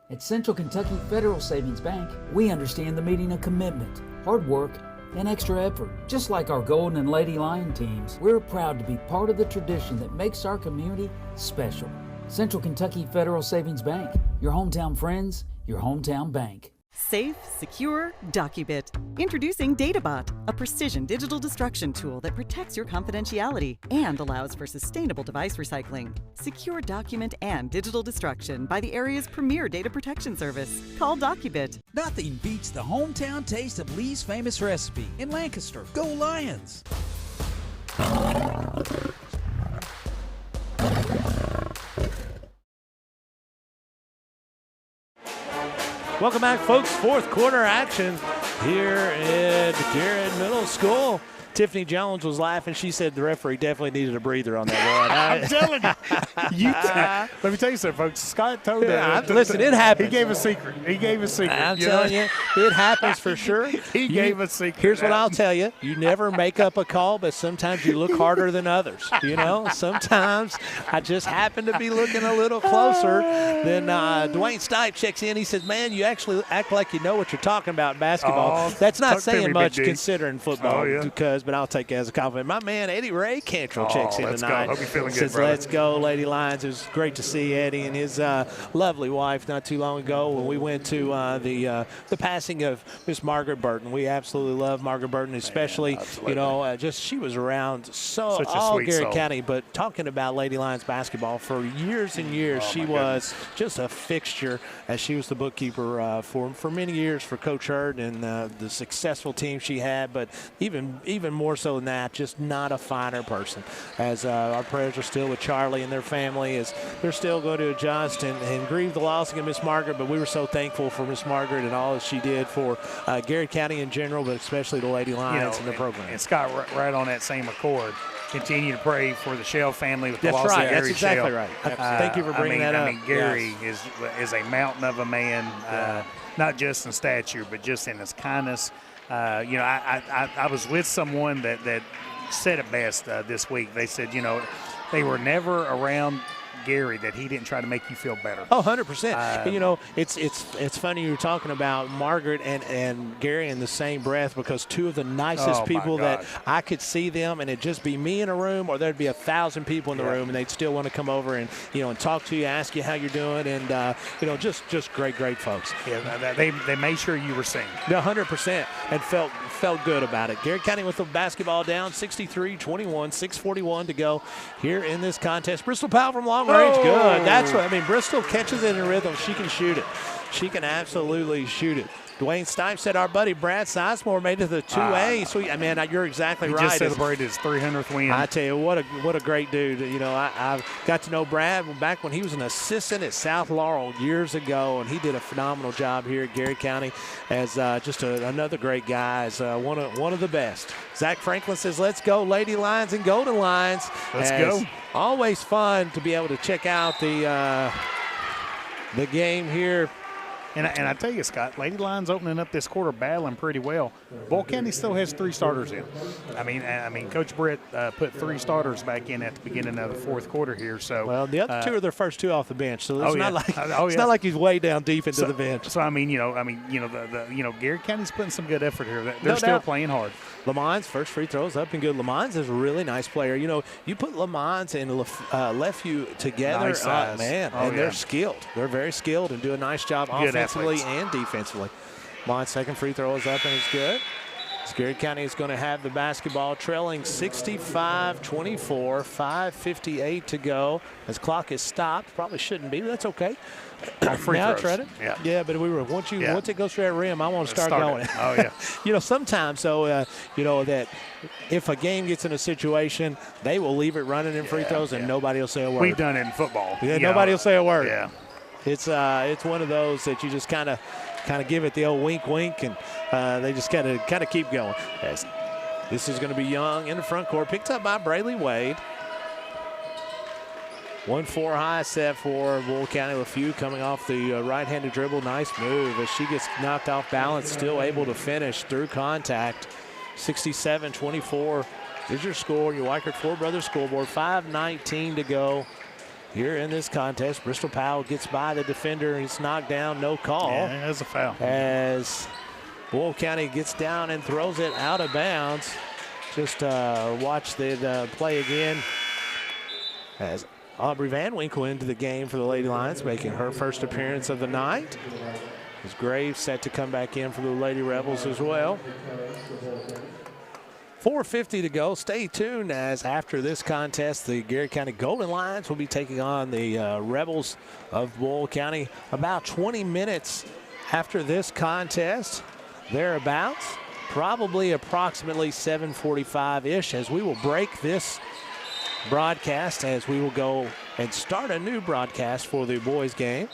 At Central Kentucky Federal Savings Bank, we understand the meaning of commitment, hard work, and extra effort. Just like our Golden and Lady Lion teams, we're proud to be part of the tradition that makes our community special. Central Kentucky Federal Savings Bank, your hometown friends, your hometown bank. Safe, secure, DocuBit. Introducing DataBot, a precision digital destruction tool that protects your confidentiality and allows for sustainable device recycling. Secure document and digital destruction by the area's premier data protection service. Call DocuBit. Nothing beats the hometown taste of Lee's famous recipe in Lancaster. Go Lions! Welcome back, folks. Fourth quarter action here at Garrett Middle School. Tiffany Jones was laughing. She said the referee definitely needed a breather on that one. I'm telling you. Let me tell you something, folks. Scott told that. Listen, it happens. He gave a secret. I'm telling you, it happens for sure. He gave a secret. Here's what I'll tell you. You never make up a call, but sometimes you look harder than others. You know, sometimes I just happen to be looking a little closer than Dwayne Stipe checks in. He says, man, you actually act like you know what you're talking about in basketball. Oh, that's not talk to saying me, much Big D. considering football but I'll take it as a compliment. My man, Eddie Ray Cantrell checks in let's tonight. go. Hope you're feeling Says, good, brother. let's go, Lady Lions. It was great to see Eddie and his lovely wife not too long ago when we went to the passing of Miss Margaret Burton. We absolutely love Margaret Burton, especially, just she was around Such a all sweet Garrett soul. County, but talking about Lady Lions basketball for years and years. She was just a fixture as she was the bookkeeper for many years for Coach Hurd and the successful team she had, but even more so than that, just not a finer person. As our prayers are still with Charlie and their family as they're still going to adjust and grieve the loss of Miss Margaret, but we were so thankful for Miss Margaret and all that she did for Garrett County in general, but especially the Lady Lions and the program. And Scott, right on that same accord, continue to pray for the Shell family with the That's loss right. of Gary That's exactly Shell. right. Thank you for bringing that up. I mean, Gary is a mountain of a man, not just in stature, but just in his kindness. I was with someone that said it best this week. They said, they were never around Gary that he didn't try to make you feel better. Oh, 100%. It's funny you were talking about Margaret and Gary in the same breath, because two of the nicest people that I could see them and it'd just be me in a room, or there'd be 1,000 people in the room and they'd still want to come over and talk to you, ask you how you're doing, and just great folks. Yeah, they made sure you were seen. 100%, and felt good about it. Garrett County with the basketball down, 63-21, 6:41 to go here in this contest. Bristol Powell from long range, good. That's what I mean. Bristol catches it in rhythm. She can shoot it. She can absolutely shoot it. Dwayne Stipe said our buddy Brad Sizemore made it to the 2A. Sweet, you're exactly right. He just celebrated his 300th win. I tell you, what a great dude. I got to know Brad back when he was an assistant at South Laurel years ago, and he did a phenomenal job here at Garrett County as just another great guy, as one of the best. Zach Franklin says, let's go, Lady Lions and Golden Lions. Let's go. Always fun to be able to check out the game here. And I tell you, Scott, Lady Lions opening up this quarter battling pretty well. Boyle County still has 3 starters in. I mean, Coach Britt put 3 starters back in at the beginning of the fourth quarter here. So the other 2 are their first 2 off the bench. So it's it's not like he's way down deep into the bench. So Garrett County's putting some good effort here. They're still playing hard. Lamons first free throws up and good. Lamons is a really nice player. You put Lamons and Lefevue together, Nice size. They're skilled. They're very skilled and do a nice job offensively athletes. and defensively. Lamons' second free throw is up and it's good. Garrett County is going to have the basketball, trailing 65-24, 5:58 to go. As clock is stopped, probably shouldn't be, but that's okay. Free now throws. Try it. Yeah, but once it goes through that rim, I want to start going. Oh yeah. Sometimes that if a game gets in a situation, they will leave it running in free throws and nobody will say a word. We've done it in football. Yeah, nobody will say a word. Yeah. It's one of those that you just kind of give it the old wink, and they just kind of keep going. This is going to be Young in the front court, picked up by Brayley Wade. 1-4 high set for Boyle County. Lefevue coming off the right-handed dribble. Nice move as she gets knocked off balance, still able to finish through contact. 67-24 is your score. Your Weichert Four Brothers scoreboard. 5:19 to go here in this contest. Bristol Powell gets by the defender. He's knocked down. No call. Yeah, that's a foul. As Boyle County gets down and throws it out of bounds. Just watch the play again as Aubrey Van Winkle into the game for the Lady Lions, making her first appearance of the night. As Graves set to come back in for the Lady Rebels as well. 4:50 to go. Stay tuned as after this contest, the Garrett County Golden Lions will be taking on the Rebels of Boyle County about 20 minutes after this contest, thereabouts. Probably approximately 7:45-ish as we will break this broadcast as we will go and start a new broadcast for the boys game.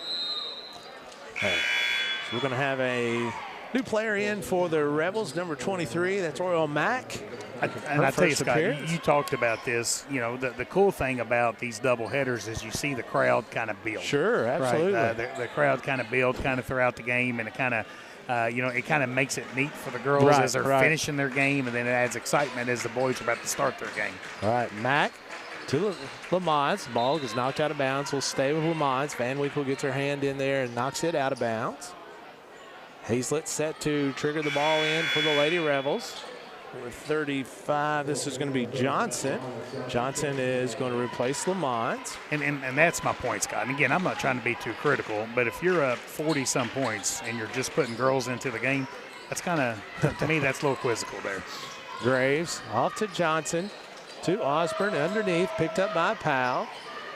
So we're going to have a new player in for the Rebels, number 23. That's Oriole Mack. And I tell you, Scott, you talked about this. You know, the cool thing about these double headers is you see the crowd kind of build. Sure, absolutely. Right? The crowd kind of build kind of throughout the game, and it kind of it kind of makes it neat for the girls as they're finishing their game, and then it adds excitement as the boys are about to start their game. All right, Mack to Lamont. Ball gets knocked out of bounds. We'll stay with Lamont. Van Winkle gets her hand in there and knocks it out of bounds. Hazlett set to trigger the ball in for the Lady Rebels. With 35, this is going to be Johnson. Johnson is going to replace Lamont. And that's my point, Scott. And again, I'm not trying to be too critical, but if you're up 40-some points and you're just putting girls into the game, that's kind of, to me, that's a little quizzical there. Graves off to Johnson, to Osborne underneath, picked up by Powell.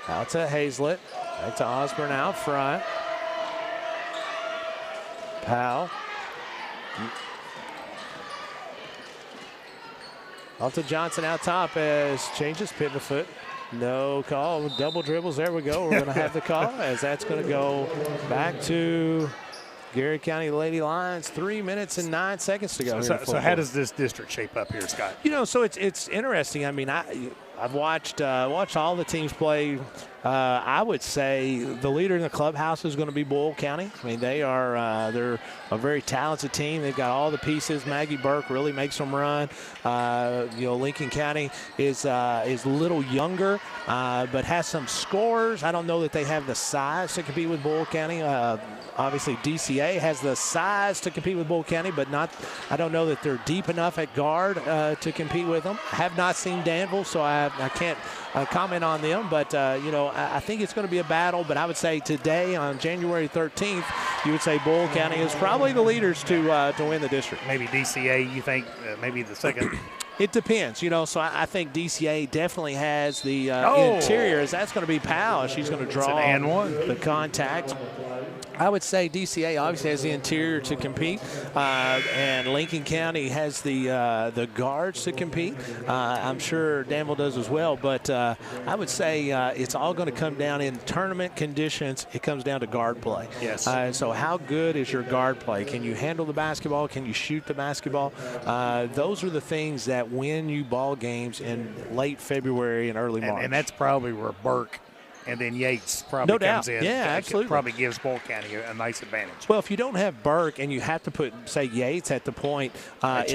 Out to Hazlett, back to Osborne out front. Powell. Off to Johnson out top as changes pivot foot. No call. Double dribbles. There we go. We're going to have the call as that's going to go back to Garrett County Lady Lions. 3 minutes and 9 seconds to go. So how does this district shape up here, Scott? You know, so it's interesting. I mean, I've watched all the teams play. I would say the leader in the clubhouse is going to be Boyle County. I mean, they're a very talented team. They've got all the pieces. Maggie Burke really makes them run. Lincoln County is a little younger, but has some scorers. I don't know that they have the size to compete with Boyle County. Obviously, DCA has the size to compete with Boyle County, but I don't know that they're deep enough at guard to compete with them. I have not seen Danville, so I can't comment on them, but I think it's going to be a battle. But I would say today on January 13th, you would say Boyle County is probably the leaders to win the district. Maybe DCA, you think maybe the second? It depends, so I think DCA definitely has the interior, as that's going to be Powell. She's going to draw the contact. I would say DCA obviously has the interior to compete, and Lincoln County has the guards to compete. I'm sure Danville does as well, but I would say it's all going to come down in tournament conditions. It comes down to guard play. Yes. So how good is your guard play? Can you handle the basketball? Can you shoot the basketball? Those are the things that win you ball games in late February and early March. And that's probably where Burke and then Yates probably comes in. Yeah, absolutely. Probably gives Boyle County a nice advantage. Well, if you don't have Burke and you have to put, say, Yates at the point, it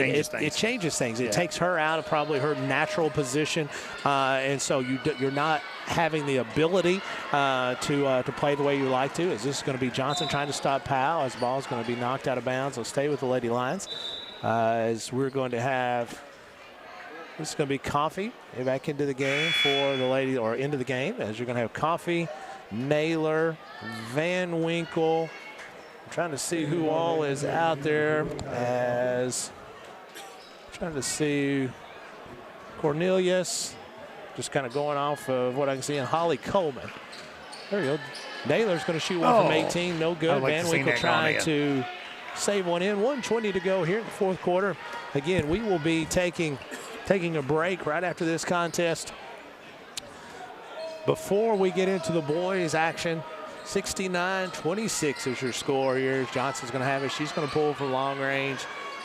changes things. It takes her out of probably her natural position, and so you're not having the ability to play the way you like to. Is this going to be Johnson trying to stop Powell as the ball is going to be knocked out of bounds? We'll stay with the Lady Lions as we're going to have. This is going to be Coffey back into the game for the lady, or into the game, as you're going to have Coffey, Naylor, Van Winkle. I'm trying to see who all is out there, as trying to see Cornelius, just kind of going off of what I can see, and Holly Coleman. There you go. Naylor's going to shoot one from 18, no good. Van Winkle trying to save one in. 1:20 to go here in the fourth quarter. Again, we will be taking a break right after this contest. Before we get into the boys action, 69-26 is your score here. Johnson's going to have it. She's going to pull from long range.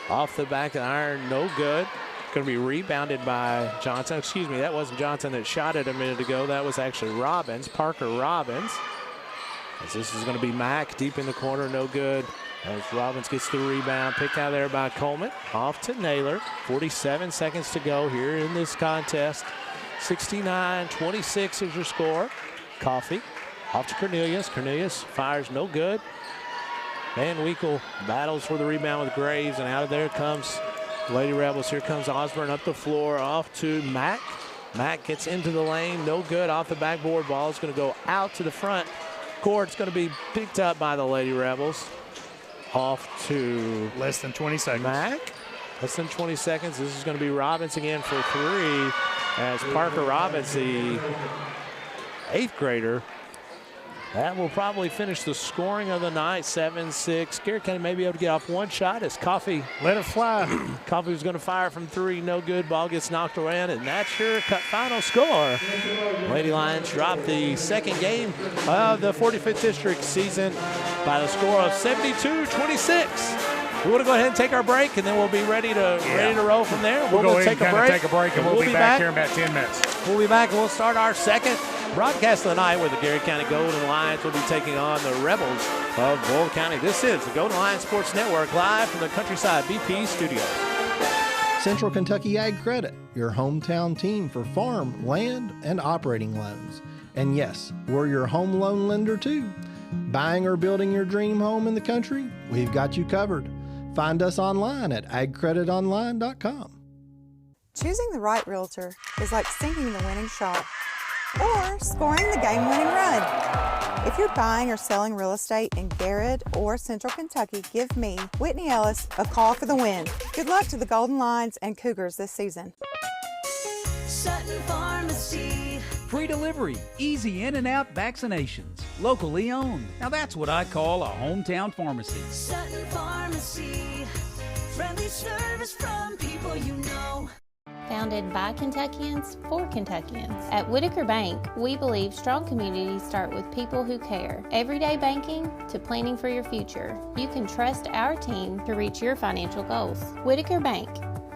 Off the back of the iron, no good. Going to be rebounded by Johnson. Excuse me, that wasn't Johnson that shot it a minute ago. That was actually Robbins, Parker Robbins. As this is going to be Mack deep in the corner, no good. As Robbins gets the rebound, picked out there by Coleman. Off to Naylor. 47 seconds to go here in this contest. 69-26 is your score. Coffey off to Cornelius. Cornelius fires no good. Van Winkle battles for the rebound with Graves, and out of there comes Lady Rebels. Here comes Osborne up the floor, off to Mack. Mack gets into the lane, no good. Off the backboard, ball is going to go out to the front court. It's going to be picked up by the Lady Rebels. Off to less than 20 seconds. Mack. Less than 20 seconds. This is going to be Robbins again for three, as Parker Robbins, the 8th grader, that will probably finish the scoring of the night. 7-6. Garrett County may be able to get off one shot as Coffey let it fly. Coffey was going to fire from three, no good. Ball gets knocked around, and that's your final score. Lady Lions drop the second game of the 45th District season by the score of 72-26. We want to go ahead and take our break, and then we'll be ready to roll from there. We'll go take a break, and we'll be back here in about 10 minutes. We'll be back, and we'll start our second broadcast of the night, where the Garrett County Golden Lions will be taking on the Rebels of Boyle County. This is the Golden Lions Sports Network, live from the Countryside BP studios. Central Kentucky Ag Credit, your hometown team for farm, land, and operating loans. And yes, we're your home loan lender too. Buying or building your dream home in the country? We've got you covered. Find us online at agcreditonline.com. Choosing the right realtor is like sinking the winning shot or scoring the game-winning run. If you're buying or selling real estate in Garrett or Central Kentucky, give me, Whitney Ellis, a call for the win. Good luck to the Golden Lions and Cougars this season. Sutton Pharmacy. Free delivery, easy in and out vaccinations, locally owned. Now that's what I call a hometown pharmacy. Sutton Pharmacy. Friendly service from people you know. Founded by Kentuckians for Kentuckians. At Whitaker Bank, we believe strong communities start with people who care. Everyday banking to planning for your future. You can trust our team to reach your financial goals. Whitaker Bank,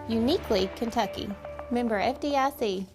uniquely Kentucky. Member FDIC.